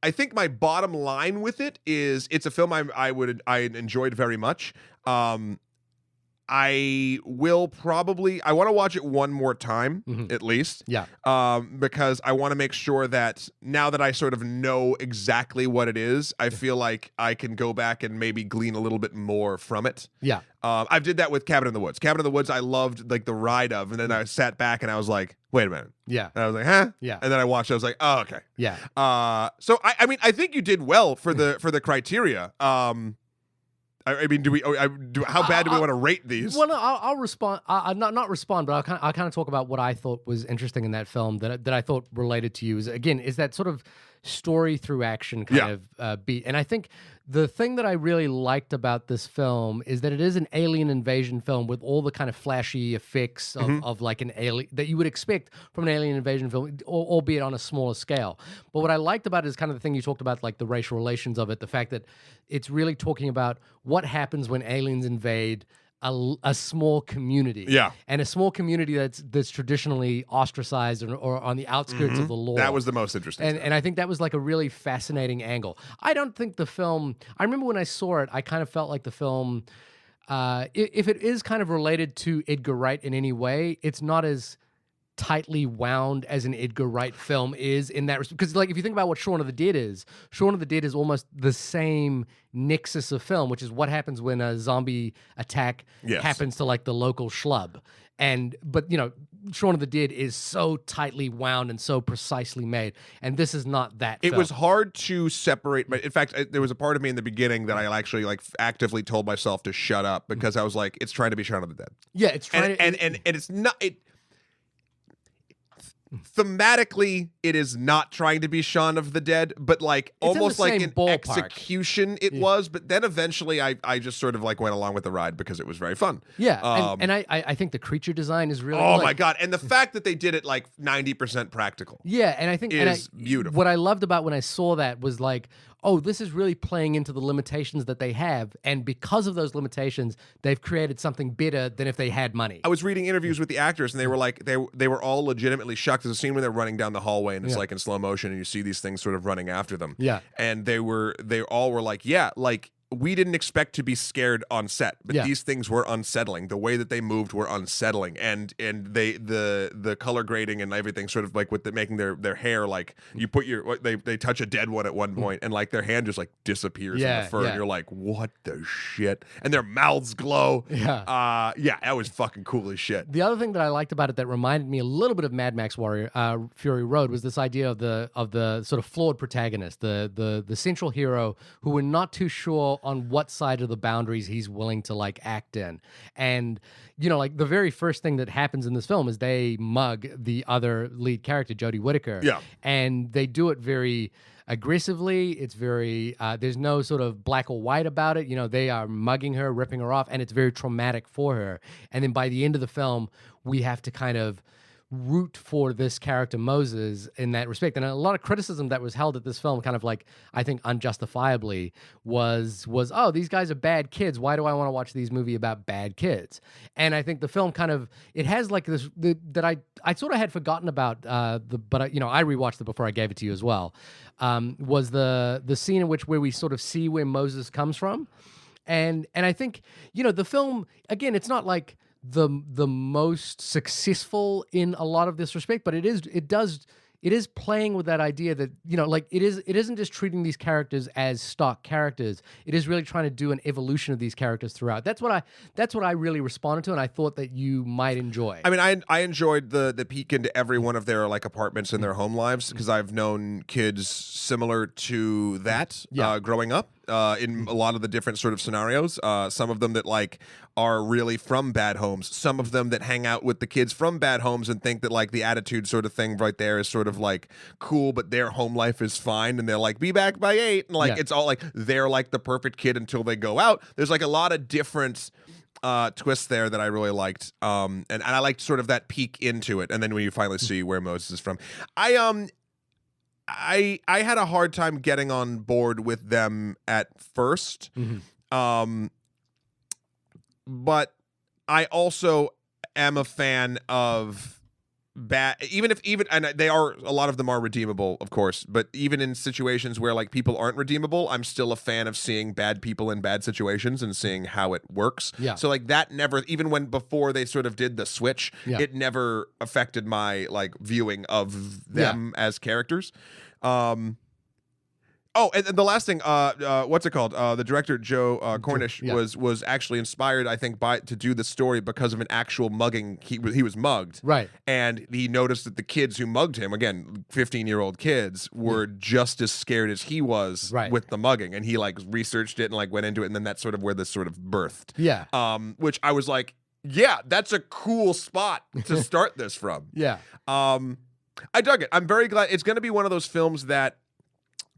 I think my bottom line with it is it's a film I enjoyed very much. I will probably, I want to watch it one more time at least. Yeah. Because I want to make sure that now that I sort of know exactly what it is, I feel like I can go back and maybe glean a little bit more from it. Yeah. I did that with Cabin in the Woods. Cabin in the Woods I loved like the ride of, and then I sat back and I was like, wait a minute. Yeah. And I was like, huh? Yeah. And then I watched it, I was like, oh, okay. Yeah. So I mean, I think you did well for the criteria. I mean, how bad do we want to rate these? Well, no, I'll respond. Not respond, but I'll kind of talk about what I thought was interesting in that film that I thought related to you. Is that sort of story through action kind of beat. And I think the thing that I really liked about this film is that it is an alien invasion film with all the kind of flashy effects of like an alien that you would expect from an alien invasion film, albeit on a smaller scale. But what I liked about it is kind of the thing you talked about, like the racial relations of it, the fact that it's really talking about what happens when aliens invade a small community. Yeah. And a small community that's traditionally ostracized or on the outskirts of the law. That was the most interesting. And I think that was like a really fascinating angle. I don't think the film, I remember when I saw it, I kind of felt like the film, if it is kind of related to Edgar Wright in any way, it's not as tightly wound as an Edgar Wright film is in that respect. Because like if you think about what Shaun of the Dead is almost the same nexus of film, which is what happens when a zombie attack happens to like the local schlub. But Shaun of the Dead is so tightly wound and so precisely made, and this is not that. It film. was hard to separate. But in fact, there was a part of me in the beginning that I actually like actively told myself to shut up because I was like, it's trying to be Shaun of the Dead. Yeah, it's trying and it's not it. Thematically, it is not trying to be Shaun of the Dead, but like it's almost like an ballpark. execution it was. But then eventually I just sort of like went along with the ride because it was very fun. Yeah, and I think the creature design is really my God. And the fact that they did it like 90% practical. Yeah, and I think is beautiful. What I loved about when I saw that was like, oh, this is really playing into the limitations that they have, and because of those limitations, they've created something better than if they had money. I was reading interviews with the actors, and they were like, they were all legitimately shocked. There's a scene where they're running down the hallway, and it's like in slow motion, and you see these things sort of running after them. Yeah, and they all were like, yeah, like. We didn't expect to be scared on set, but these things were unsettling. The way that they moved were unsettling, and the color grading and everything, sort of like with making their hair like you put they touch a dead one at one point, and like their hand just like disappears in the fur, and you're like, what the shit? And their mouths glow. That was fucking cool as shit. The other thing that I liked about it that reminded me a little bit of Mad Max Fury Road was this idea of the sort of flawed protagonist, the central hero who we're not too sure on what side of the boundaries he's willing to like act in. And like the very first thing that happens in this film is they mug the other lead character, Jodie Whittaker. Yeah. And they do it very aggressively. It's very there's no sort of black or white about it. They are mugging her, ripping her off, and it's very traumatic for her. And then by the end of the film, we have to kind of root for this character Moses in that respect. And a lot of criticism that was held at this film, kind of like, I think unjustifiably, was oh, these guys are bad kids. Why do I want to watch these movies about bad kids? And I think the film kind of, it has like this that I sort of had forgotten about but I rewatched it before I gave it to you as well. Was the scene in where we sort of see where Moses comes from. And I think, the film, again, it's not like the most successful in a lot of this respect, but it is playing with that idea that it isn't just treating these characters as stock characters. It is really trying to do an evolution of these characters throughout. That's what I really responded to, and I thought that you might enjoy. I mean, I enjoyed the peek into every one of their like apartments in their home lives, because I've known kids similar to that growing up. In a lot of the different sort of scenarios, some of them that like are really from bad homes, some of them that hang out with the kids from bad homes and think that like the attitude sort of thing right there is sort of like cool, but their home life is fine, and they're like, be back by 8, and like it's all like they're like the perfect kid until they go out. There's like a lot of different twists there that I really liked, and I liked sort of that peek into it, and then when you finally see where Moses is from, I had a hard time getting on board with them at first. But I also am a fan of bad, and they are, a lot of them are redeemable, of course, but even in situations where like people aren't redeemable, I'm still a fan of seeing bad people in bad situations and seeing how it works. Yeah. So like that never, even before they sort of did the switch, it never affected my like viewing of them as characters. Oh, and the last thing, what's it called? The director Joe Cornish was actually inspired, I think, to do the story because of an actual mugging. He was mugged, right? And he noticed that the kids who mugged him, again, 15-year-old kids, were just as scared as he was with the mugging, and he like researched it and like went into it, and then that's sort of where this sort of birthed. Yeah. Which I was like, yeah, that's a cool spot to start this from. Yeah. I dug it. I'm very glad. It's going to be one of those films that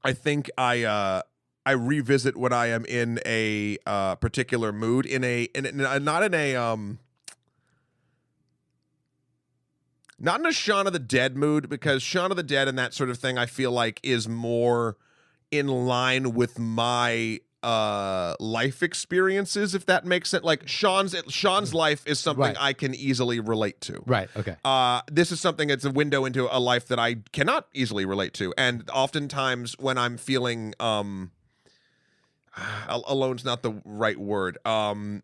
I think I revisit when I am in a particular mood, not in a Shaun of the Dead mood, because Shaun of the Dead and that sort of thing I feel like is more in line with my life experiences, if that makes sense. Like Sean's life is something I can easily relate to. Right. Okay. This is something that's a window into a life that I cannot easily relate to. And oftentimes when I'm feeling alone's not the right word,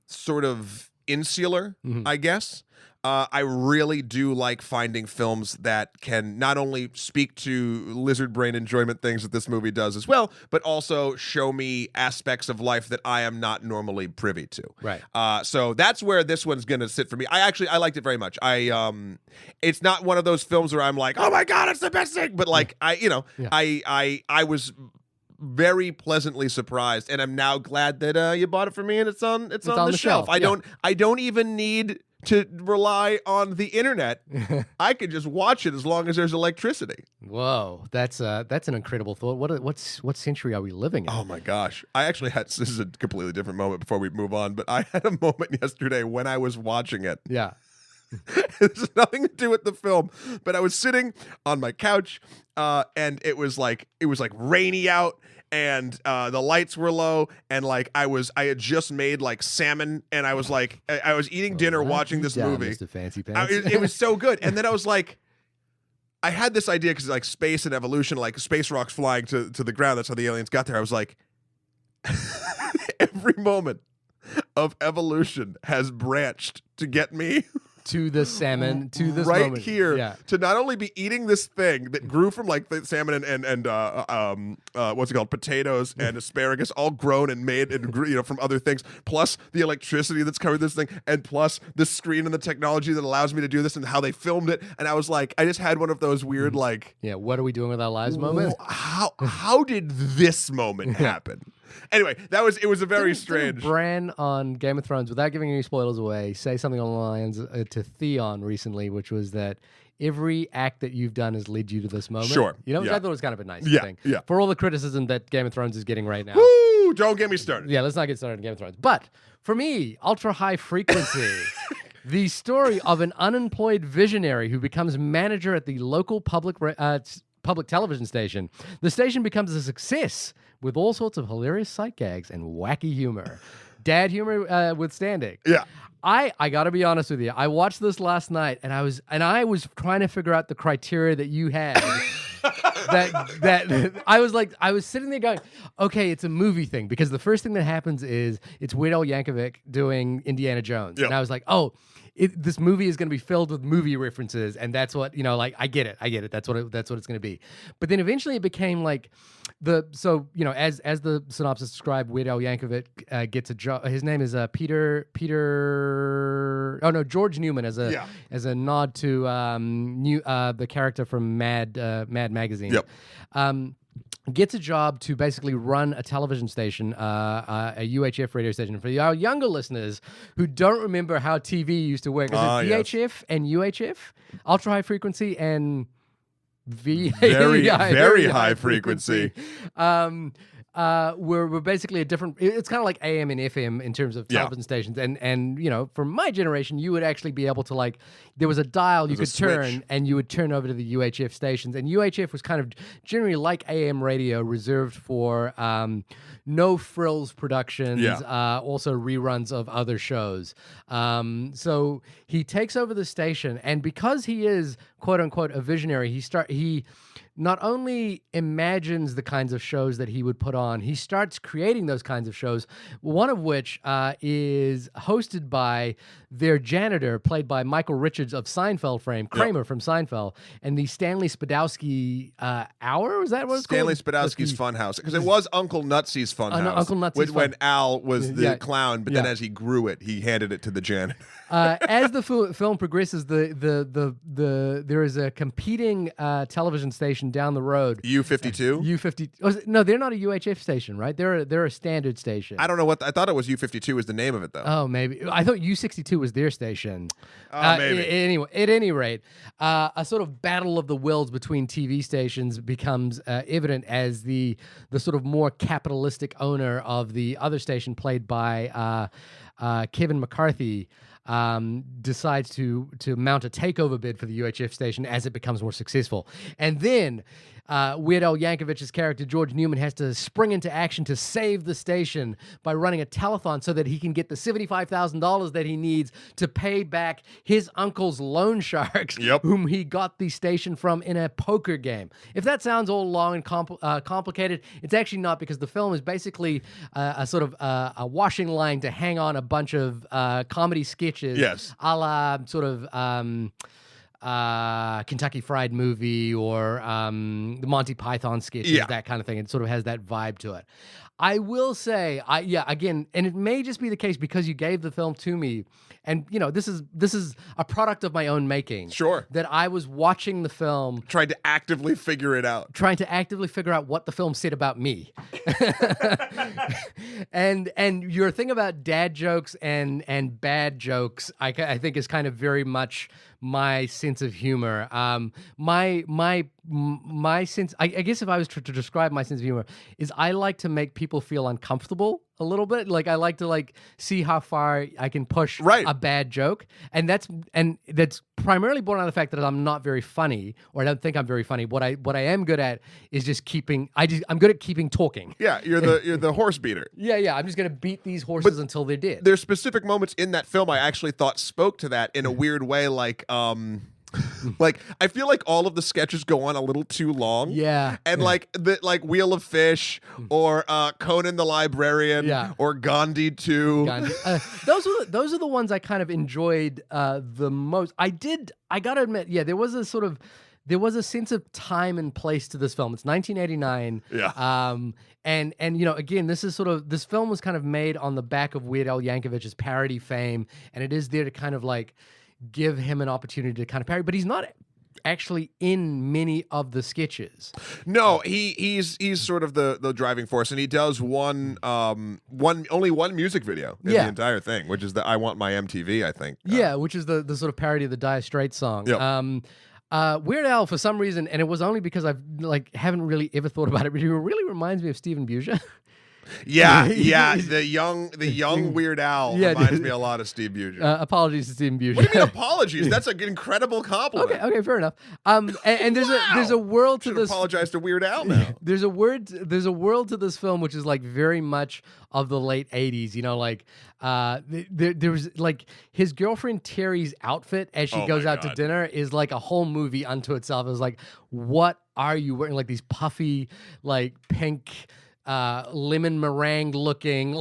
sort of insular, I guess. I really do like finding films that can not only speak to lizard brain enjoyment things that this movie does as well, but also show me aspects of life that I am not normally privy to. Right. So that's where this one's gonna sit for me. I liked it very much. It's not one of those films where I'm like, oh my god, it's the best thing, but like I was very pleasantly surprised, and I'm now glad that you bought it for me and it's on the shelf. I don't even need to rely on the internet. I could just watch it as long as there's electricity. Whoa, that's an incredible thought. What century are we living in? Oh my gosh. I actually had, this is a completely different moment before we move on, but I had a moment yesterday when I was watching it. Yeah. It has nothing to do with the film, but I was sitting on my couch, and it was like rainy out, and the lights were low, and like I had just made like salmon, and I was like, I was eating dinner watching this movie. Mr. Fancy Pants. It was so good, and then I was like, I had this idea because like space and evolution, like space rocks flying to the ground. That's how the aliens got there. I was like, every moment of evolution has branched to get me to the salmon, to this right moment. here, to not only be eating this thing that grew from like the salmon and what's it called, potatoes and asparagus, all grown and made and grew, from other things, plus the electricity that's covered this thing, and plus the screen and the technology that allows me to do this, and how they filmed it. And I was like, I just had one of those weird like, what are we doing with our lives moments? How did this moment happen? Anyway, it was a very Didn't strange. Bran on Game of Thrones, without giving any spoilers away, say something along the lines to Theon recently, which was that every act that you've done has led you to this moment. Sure. You know, which Yeah. I thought was kind of a nice Yeah, thing. yeah. For all the criticism that Game of Thrones is getting right now. Woo! Don't get me started. Yeah, let's not get started on Game of Thrones. But for me, Ultra High Frequency, the story of an unemployed visionary who becomes manager at the local public television station. The station becomes a success with all sorts of hilarious sight gags and wacky humor. Dad humor withstanding. Yeah. I got to be honest with you. I watched this last night and I was trying to figure out the criteria that you had. that I was sitting there going, okay, it's a movie thing, because the first thing that happens is it's Weird Al Yankovic doing Indiana Jones. Yep. And I was like, oh, this movie is going to be filled with movie references, and that's what, like, I get it. That's what it's going to be. But then eventually it became like as the synopsis described, Weird Al Yankovic gets a job. His name is George Newman, as a nod to the character from Mad Magazine. Yep. Gets a job to basically run a television station, a UHF radio station. For our younger listeners who don't remember how TV used to work, is it VHF and UHF, ultra high frequency, and very high frequency. We're basically a different. It's kind of like AM and FM in terms of television stations, and from my generation, you would actually be able to, like, there was a dial you could turn, and you would turn over to the UHF stations, and UHF was kind of generally like AM radio, reserved for no frills productions, also reruns of other shows. So he takes over the station, and because he is quote unquote a visionary, he not only imagines the kinds of shows that he would put on, he starts creating those kinds of shows, one of which is hosted by their janitor, played by Michael Richards of Seinfeld fame, Kramer from Seinfeld, and the Stanley Spadowski Hour, was that what it's Stanley called? Spadowski's Funhouse, because it was Uncle Nutsy's Funhouse. Uncle Nutsy's when Al was the clown, but then Yeah. as he grew it, he handed it to the janitor. As the film progresses, there is a competing television station down the road. U52? U50. No, they're not a UHF station, right? They're a standard station. I don't know I thought it was U52 was the name of it, though. Oh, maybe. I thought U62 was their station. Maybe. Anyway, at any rate, a sort of battle of the wills between TV stations becomes evident as the sort of more capitalistic owner of the other station, played by Kevin McCarthy, decides to mount a takeover bid for the UHF station as it becomes more successful. And then Weird Al Yankovic's character, George Newman, has to spring into action to save the station by running a telethon so that he can get the $75,000 that he needs to pay back his uncle's loan sharks, whom he got the station from in a poker game. If that sounds all long and complicated, it's actually not, because the film is basically a sort of a washing line to hang on a bunch of comedy sketches, a la sort of Kentucky Fried Movie or the Monty Python sketches, that kind of thing. It sort of has that vibe to it. I will say, again, and it may just be the case because you gave the film to me, and this is a product of my own making. Sure. That I was watching the film, trying to actively figure out what the film said about me. and your thing about dad jokes and bad jokes, I think is kind of very much my sense of humor. My sense, I guess if I was to describe my sense of humor, is I like to make people feel uncomfortable a little bit. Like, I like to see how far I can push a bad joke. And that's primarily born out of the fact that I'm not very funny, or I don't think I'm very funny. What I am good at is just I'm good at keeping talking. Yeah, you're the horse beater. Yeah, I'm just gonna beat these horses until they're dead. There's specific moments in that film I actually thought spoke to that in a weird way, like I feel like all of the sketches go on a little too long. Yeah. And like Wheel of Fish or Conan the Librarian or Gandhi 2. Those are the ones I kind of enjoyed the most. I gotta admit, there was a sense of time and place to this film. It's 1989. Yeah. And again, this film was kind of made on the back of Weird Al Yankovic's parody fame, and it is there to kind of give him an opportunity to kind of parody, but he's not actually in many of the sketches. No, he's sort of the driving force, and he does only one music video in the entire thing, which is the "I Want My MTV," I think. Which is the sort of parody of the Dire Straits song. Yep. Weird Al, for some reason, and it was only because I've haven't really ever thought about it, but he really reminds me of Stephen Buscemi. Yeah, the young Weird Al reminds me a lot of Steve Buscemi. Apologies to Stephen Buscemi. What do you mean apologies? That's an incredible compliment. Okay, fair enough. And there's a world to this. Apologize to Weird Al now. There's a world to this film which is like very much of the late '80s. You know, like there was like his girlfriend Terry's outfit as she goes out to dinner is like a whole movie unto itself. It was like, what are you wearing? Like these puffy, like pink, lemon meringue looking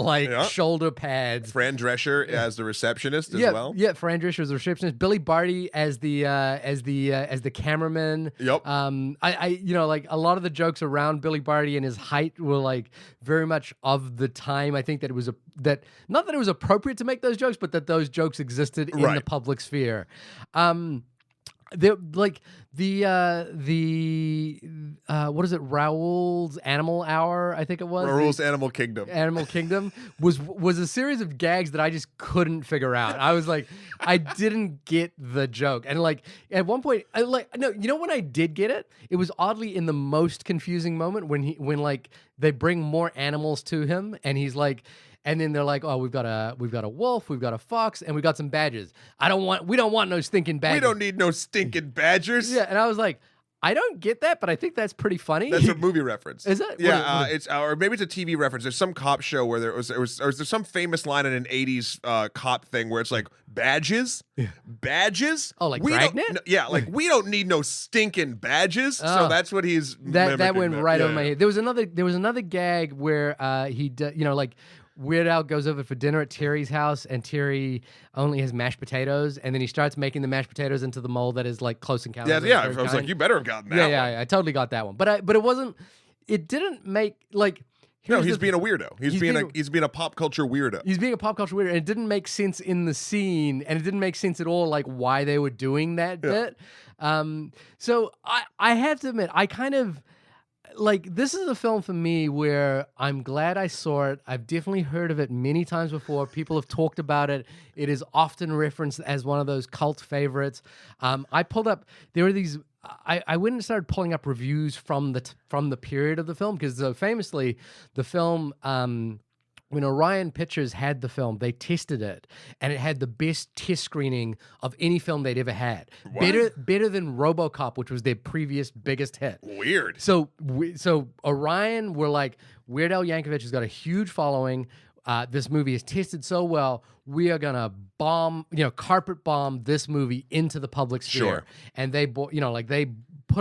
shoulder pads. Fran Drescher as the receptionist as well. Yeah, Fran Drescher as the receptionist. Billy Barty as the cameraman. Yep. I like a lot of the jokes around Billy Barty and his height were like very much of the time. I think that it was not that it was appropriate to make those jokes, but that those jokes existed in the public sphere. What is it? Raoul's Animal Hour, I think it was. Raoul's Animal Kingdom. Animal Kingdom was a series of gags that I just couldn't figure out. I was like, I didn't get the joke, and like at one point, when I did get it, it was oddly in the most confusing moment when like they bring more animals to him, and he's like. And then they're like, "Oh, we've got a wolf, we've got a fox, and we got some badgers. We don't want no stinking badgers. We don't need no stinking badgers." Yeah, and I was like, I don't get that, but I think that's pretty funny. That's a movie reference. Is it? Yeah, it's or maybe it's a TV reference. There's some cop show where there was there's some famous line in an '80s cop thing where it's like badges. Oh, like we Dragnet? Like we don't need no stinking badges. So that's what he's that went right over my head. There was another gag where Weird Al goes over for dinner at Terry's house, and Terry only has mashed potatoes, and then he starts making the mashed potatoes into the mold that is like Close Encounters. Yeah. I was like, you better have gotten that. Yeah, I totally got that one, but it wasn't. It didn't make like. No, he's being a weirdo. He's being a pop culture weirdo. He's being a pop culture weirdo, and it didn't make sense in the scene, and it didn't make sense at all, like why they were doing that bit. So I have to admit, I kind of. Like, this is a film for me where I'm glad I saw it. I've definitely heard of it many times before. People have talked about it. It is often referenced as one of those cult favorites. I pulled up, there were these, I went and started pulling up reviews from the period of the film, because famously, the film, when Orion Pictures had the film, they tested it, and it had the best test screening of any film they'd ever had. What? Better than RoboCop, which was their previous biggest hit. Weird. So Orion were like, Weird Al Yankovic has got a huge following. This movie is tested so well, we are gonna carpet bomb this movie into the public sphere. Sure. And they put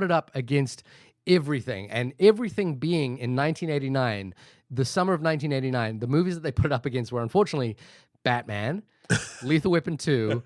it up against everything, and everything being in 1989. The summer of 1989, the movies that they put it up against were unfortunately Batman, Lethal Weapon 2,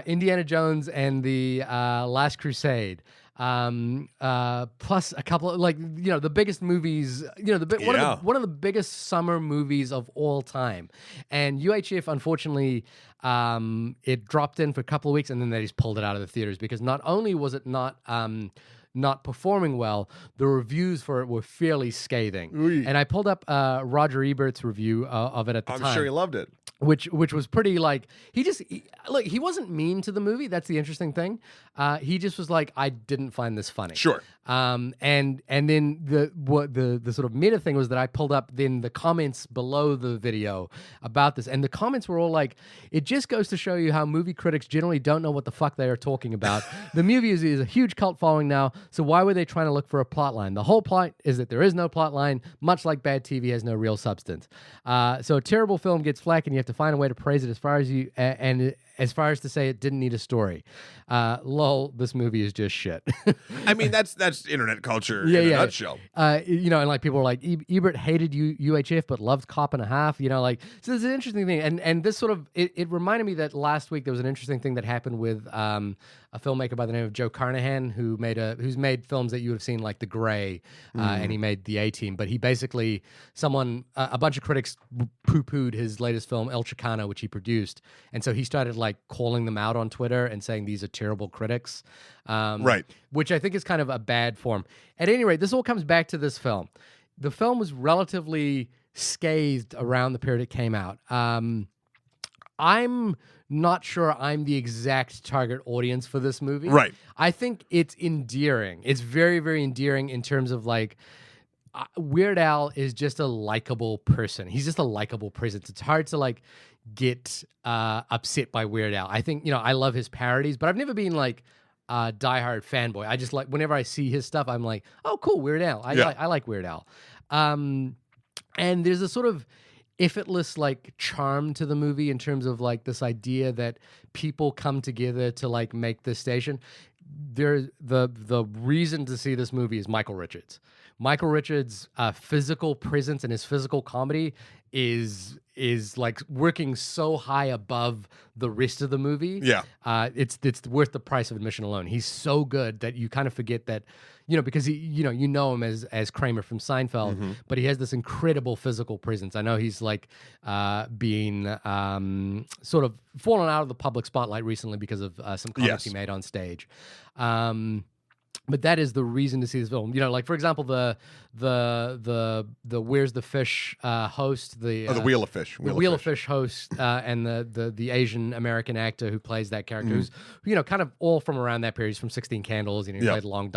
Indiana Jones and the Last Crusade, plus a couple of the biggest movies, one of the biggest summer movies of all time. And UHF, unfortunately, it dropped in for a couple of weeks, and then they just pulled it out of the theaters, because not only was it not performing well, the reviews for it were fairly scathing. Oy. And I pulled up Roger Ebert's review of it at the time. I'm sure he loved it. Which was pretty like, he wasn't mean to the movie. That's the interesting thing. He just was like, I didn't find this funny. Sure. And then the sort of meta thing was that I pulled up then the comments below the video about this, and the comments were all like, it just goes to show you how movie critics generally don't know what the fuck they are talking about. The movie is a huge cult following now, so why were they trying to look for a plot line? The whole plot is that there is no plot line, much like bad TV has no real substance. So a terrible film gets flack, and you have to find a way to praise it as far as to say it didn't need a story. Lol, this movie is just shit. I mean, that's internet culture in a nutshell. And like people were like, Ebert hated UHF but loved Cop and a Half. So there's an interesting thing, and this sort of it reminded me that last week there was an interesting thing that happened with a filmmaker by the name of Joe Carnahan who's made films that you would have seen, like The Gray, and he made The A-Team. But he basically a bunch of critics poo-pooed his latest film El Chicano, which he produced, and so he started like calling them out on Twitter and saying these are terrible critics. Right. Which I think is kind of a bad form. At any rate, this all comes back to this film. The film was relatively scathed around the period it came out. I'm not sure I'm the exact target audience for this movie. Right. I think it's endearing. It's very, very endearing in terms of like, Weird Al is just a likable person. He's just a likable presence. It's hard to like get upset by Weird Al. I think, I love his parodies, but I've never been like a diehard fanboy. I just like, whenever I see his stuff, I'm like, oh, cool, Weird Al. I like Weird Al. And there's a sort of effortless like charm to the movie in terms of like this idea that people come together to like make this station. There's the reason to see this movie is Michael Richards. Michael Richards' physical presence and his physical comedy is like working so high above the rest of the movie. Yeah. It's worth the price of admission alone. He's so good that you kind of forget that, because he, you know him as Kramer from Seinfeld, but he has this incredible physical presence. I know he's like being sort of fallen out of the public spotlight recently because of some comments he made on stage. But that is the reason to see this film. Like for example, the Where's the Fish host, the Wheel of Fish, the Wheel of Fish host, and the Asian American actor who plays that character, who's kind of all from around that period. He's from 16 Candles, he played Long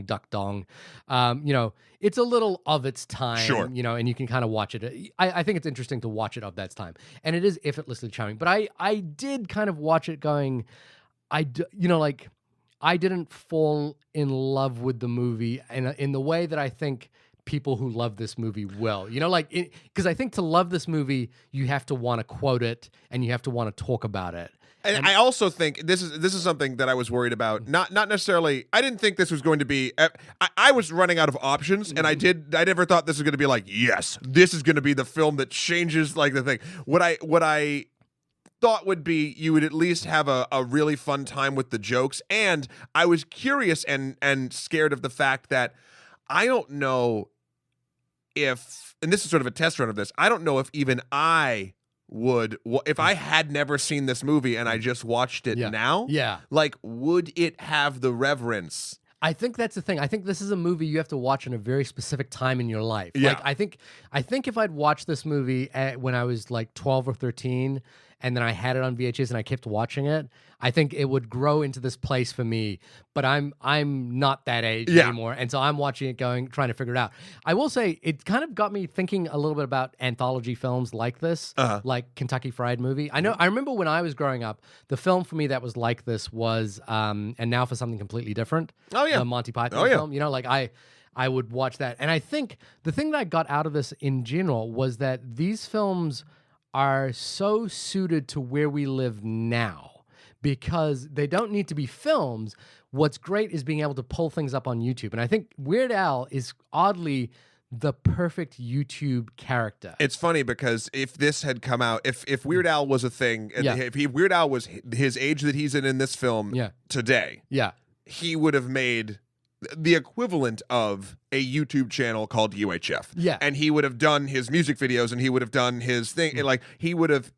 Duck Dong. It's a little of its time, sure. And you can kind of watch it. I think it's interesting to watch it of that time, and it is effortlessly charming. But I did kind of watch it going, I didn't fall in love with the movie in the way that I think people who love this movie will. Because I think to love this movie, you have to want to quote it and you have to want to talk about it. And I also think this is something that I was worried about. Not necessarily. I didn't think this was going to be. I was running out of options, and I never thought this was going to be like, yes, this is going to be the film that changes like the thing. What I thought would be you would at least have a really fun time with the jokes, and I was curious and scared of the fact that I don't know if, and this is sort of a test run of this, I don't know if even I would, if I had never seen this movie and I just watched it now, like, would it have the reverence? I think that's the thing. I think this is a movie you have to watch in a very specific time in your life. Yeah. Like, I think if I'd watched this movie when I was like 12 or 13, and then I had it on VHS and I kept watching it, I think it would grow into this place for me. But I'm not that age anymore, and so I'm watching it trying to figure it out. I will say it kind of got me thinking a little bit about anthology films like this, like Kentucky Fried Movie. I remember when I was growing up, the film for me that was like this was And Now for Something Completely Different. Oh yeah, the Monty Python film. I would watch that, and I think the thing that I got out of this in general was that these films are so suited to where we live now because they don't need to be films. What's great is being able to pull things up on YouTube. And I think Weird Al is oddly the perfect YouTube character. It's funny because if this had come out, if Weird Al was a thing, if Weird Al was his age that he's in this film today, he would have made the equivalent of a YouTube channel called UHF. Yeah. And he would have done his music videos and he would have done his thing. And like he would have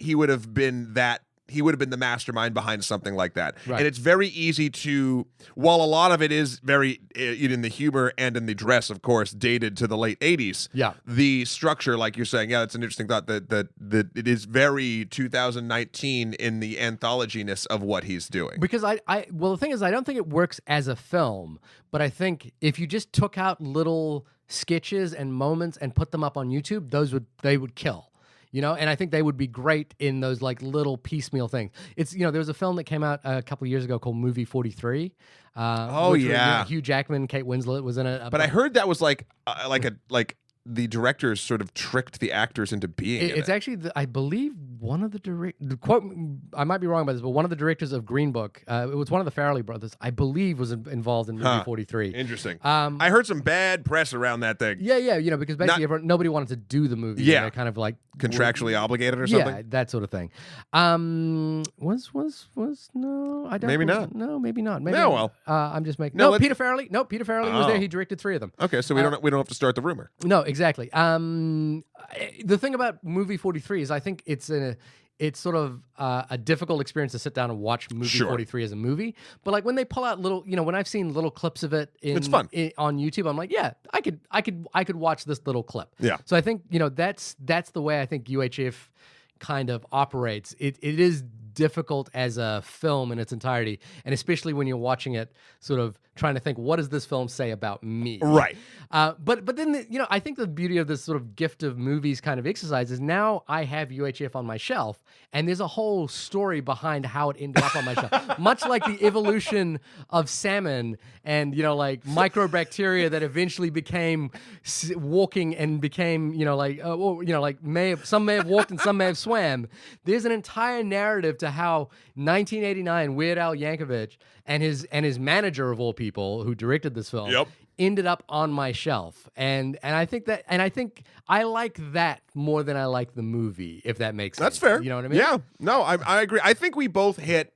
been the mastermind behind something like that. Right. And it's very easy to, while a lot of it is very, in the humor and in the dress, of course, dated to the late 80s. Yeah. The structure, like you're saying, it's an interesting thought that it is very 2019 in the anthologyness of what he's doing. Because well, the thing is, I don't think it works as a film, but I think if you just took out little sketches and moments and put them up on YouTube, they would kill. And I think they would be great in those like little piecemeal things. It's, there was a film that came out a couple of years ago called Movie 43. Hugh Jackman, Kate Winslet was in it. But I heard that was like the directors sort of tricked the actors into being in it. It's actually, I believe, one of the quote, I might be wrong about this, but one of the directors of Green Book, it was one of the Farrelly brothers, I believe, was involved in Movie 43. Interesting. I heard some bad press around that thing. Yeah, because basically nobody wanted to do the movie. Yeah. They're kind of like contractually obligated or something. Yeah, that sort of thing. Was no, I don't. Maybe not. No, maybe not. Maybe. No, well, I'm just making. Peter Farrelly. No, Peter Farrelly was there. He directed 3 of them. Okay, so we don't have to start the rumor. No, exactly. The thing about Movie 43 is I think it's it's sort of a difficult experience to sit down and watch movie 43 as a movie. But like when they pull out little, when I've seen little clips of it it's fun. On YouTube, I'm like, yeah, I could watch this little clip. Yeah. So I think, that's the way I think UHF kind of operates. It is difficult as a film in its entirety, and especially when you're watching it sort of trying to think, what does this film say about me? Right. But then, I think the beauty of this sort of gift of movies kind of exercise is now I have UHF on my shelf, and there's a whole story behind how it ended up on my shelf. Much like the evolution of salmon and, like microbacteria that eventually became walking and became, some may have walked and some may have swam. There's an entire narrative to how 1989 Weird Al Yankovic and his manager of all people who directed this film ended up on my shelf, and I think I like that more than I like the movie, if that makes sense. That's fair. You know what I mean? Yeah. No, I agree. I think we both hit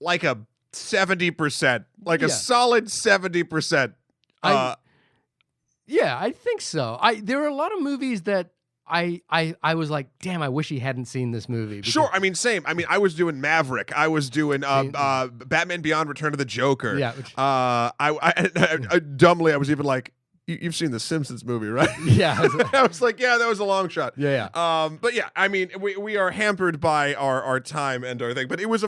like a 70%, like a solid 70%. Yeah, I think so. There are a lot of movies that I was like, damn, I wish he hadn't seen this movie. Sure, I mean, same. I mean, I was doing Maverick. I was doing Batman Beyond: Return of the Joker. Yeah. I dumbly, I was even like, you've seen the Simpsons movie, right? Yeah. I was like, yeah, that was a long shot. Yeah. But yeah, I mean, we are hampered by our time and our thing. But it was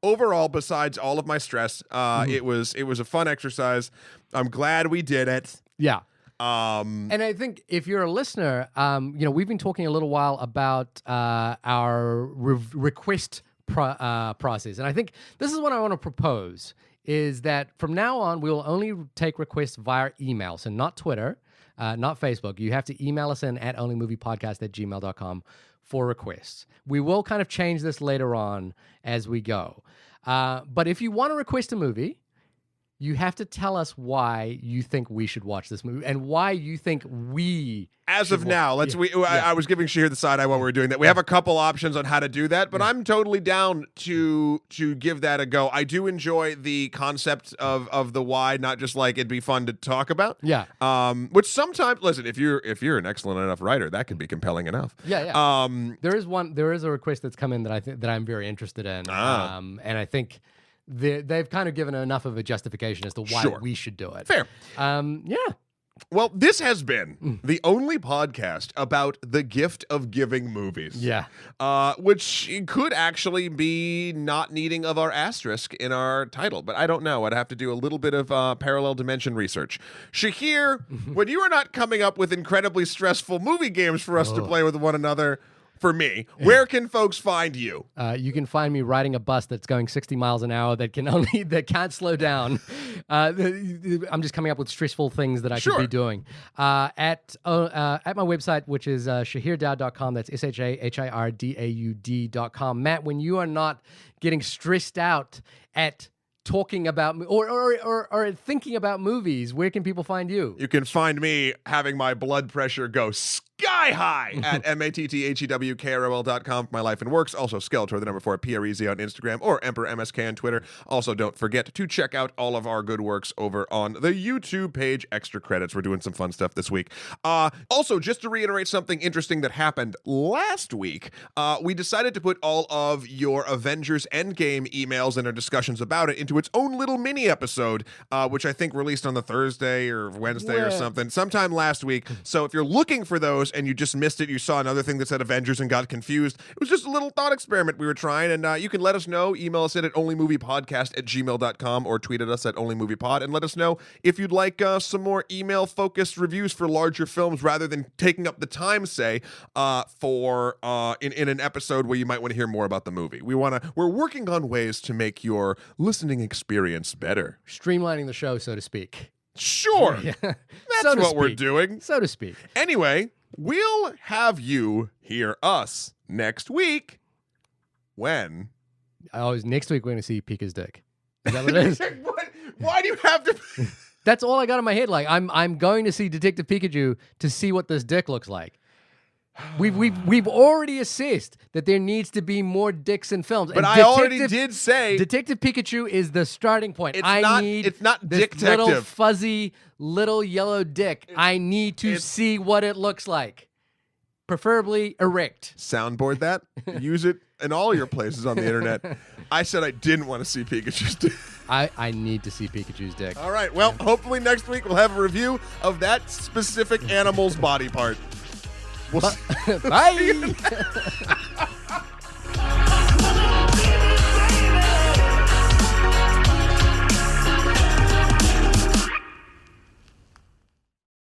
overall, besides all of my stress, it was a fun exercise. I'm glad we did it. Yeah. And I think if you're a listener, we've been talking a little while about our request process. And I think this is what I want to propose, is that from now on, we will only take requests via email. So not Twitter, not Facebook. You have to email us in at onlymoviepodcast@gmail.com for requests. We will kind of change this later on as we go. But if you want to request a movie, you have to tell us why you think we should watch this movie and why you think we. As of now, I was giving Shahir the side eye while we were doing that. We have a couple options on how to do that, but I'm totally down to give that a go. I do enjoy the concept of the why, not just like it'd be fun to talk about. Yeah. Which sometimes, listen, if you're an excellent enough writer, that can be compelling enough. Yeah. There is a request that's come in that I'm very interested in, and I think they've kind of given enough of a justification as to why we should do it. Fair. Yeah. Well, this has been the only podcast about the gift of giving movies. Yeah. Which could actually be not needing of our asterisk in our title, but I don't know. I'd have to do a little bit of parallel dimension research. Shahir, when you are not coming up with incredibly stressful movie games for us to play with one another, for me, where can folks find you? You can find me riding a bus that's going 60 miles an hour that can't slow down. I'm just coming up with stressful things that I could be doing. At my website, which is shahirdaud.com. That's shahirdaud.com. Matt, when you are not getting stressed out at talking about or thinking about movies, where can people find you? You can find me having my blood pressure go sky high at matthewkrol.com for my life and works. Also Skeletor, the number 4, PREZ on Instagram, or Emperor MSK on Twitter. Also, don't forget to check out all of our good works over on the YouTube page. Extra credits. We're doing some fun stuff this week. Also, just to reiterate something interesting that happened last week, we decided to put all of your Avengers Endgame emails and our discussions about it into its own little mini episode, which I think released on the Thursday or Wednesday or something, sometime last week. So if you're looking for those and you just missed it, you saw another thing that said Avengers and got confused, it was just a little thought experiment we were trying, and you can let us know. Email us in at onlymoviepodcast@gmail.com or tweet at us at onlymoviepod and let us know if you'd like some more email-focused reviews for larger films rather than taking up the time, say, for in an episode where you might want to hear more about the movie. We're working on ways to make your listening experience better. Streamlining the show, so to speak. Sure. Yeah. That's so what we're doing. So to speak. Anyway, we'll have you hear us next week when? Next week we're going to see Pika's dick. Is that what it is? Why do you have to? That's all I got in my head. Like, I'm going to see Detective Pikachu to see what this dick looks like. We've already assessed that there needs to be more dicks in films. But I already did say Detective Pikachu is the starting point. It's not this Dick-tective. Little fuzzy little yellow dick. I need to see what it looks like. preferably erect. Soundboard that. Use it in all your places on the internet. I said I didn't want to see Pikachu's dick. I need to see Pikachu's dick. All right. Well, hopefully next week we'll have a review of that specific animal's body part. We'll Bye.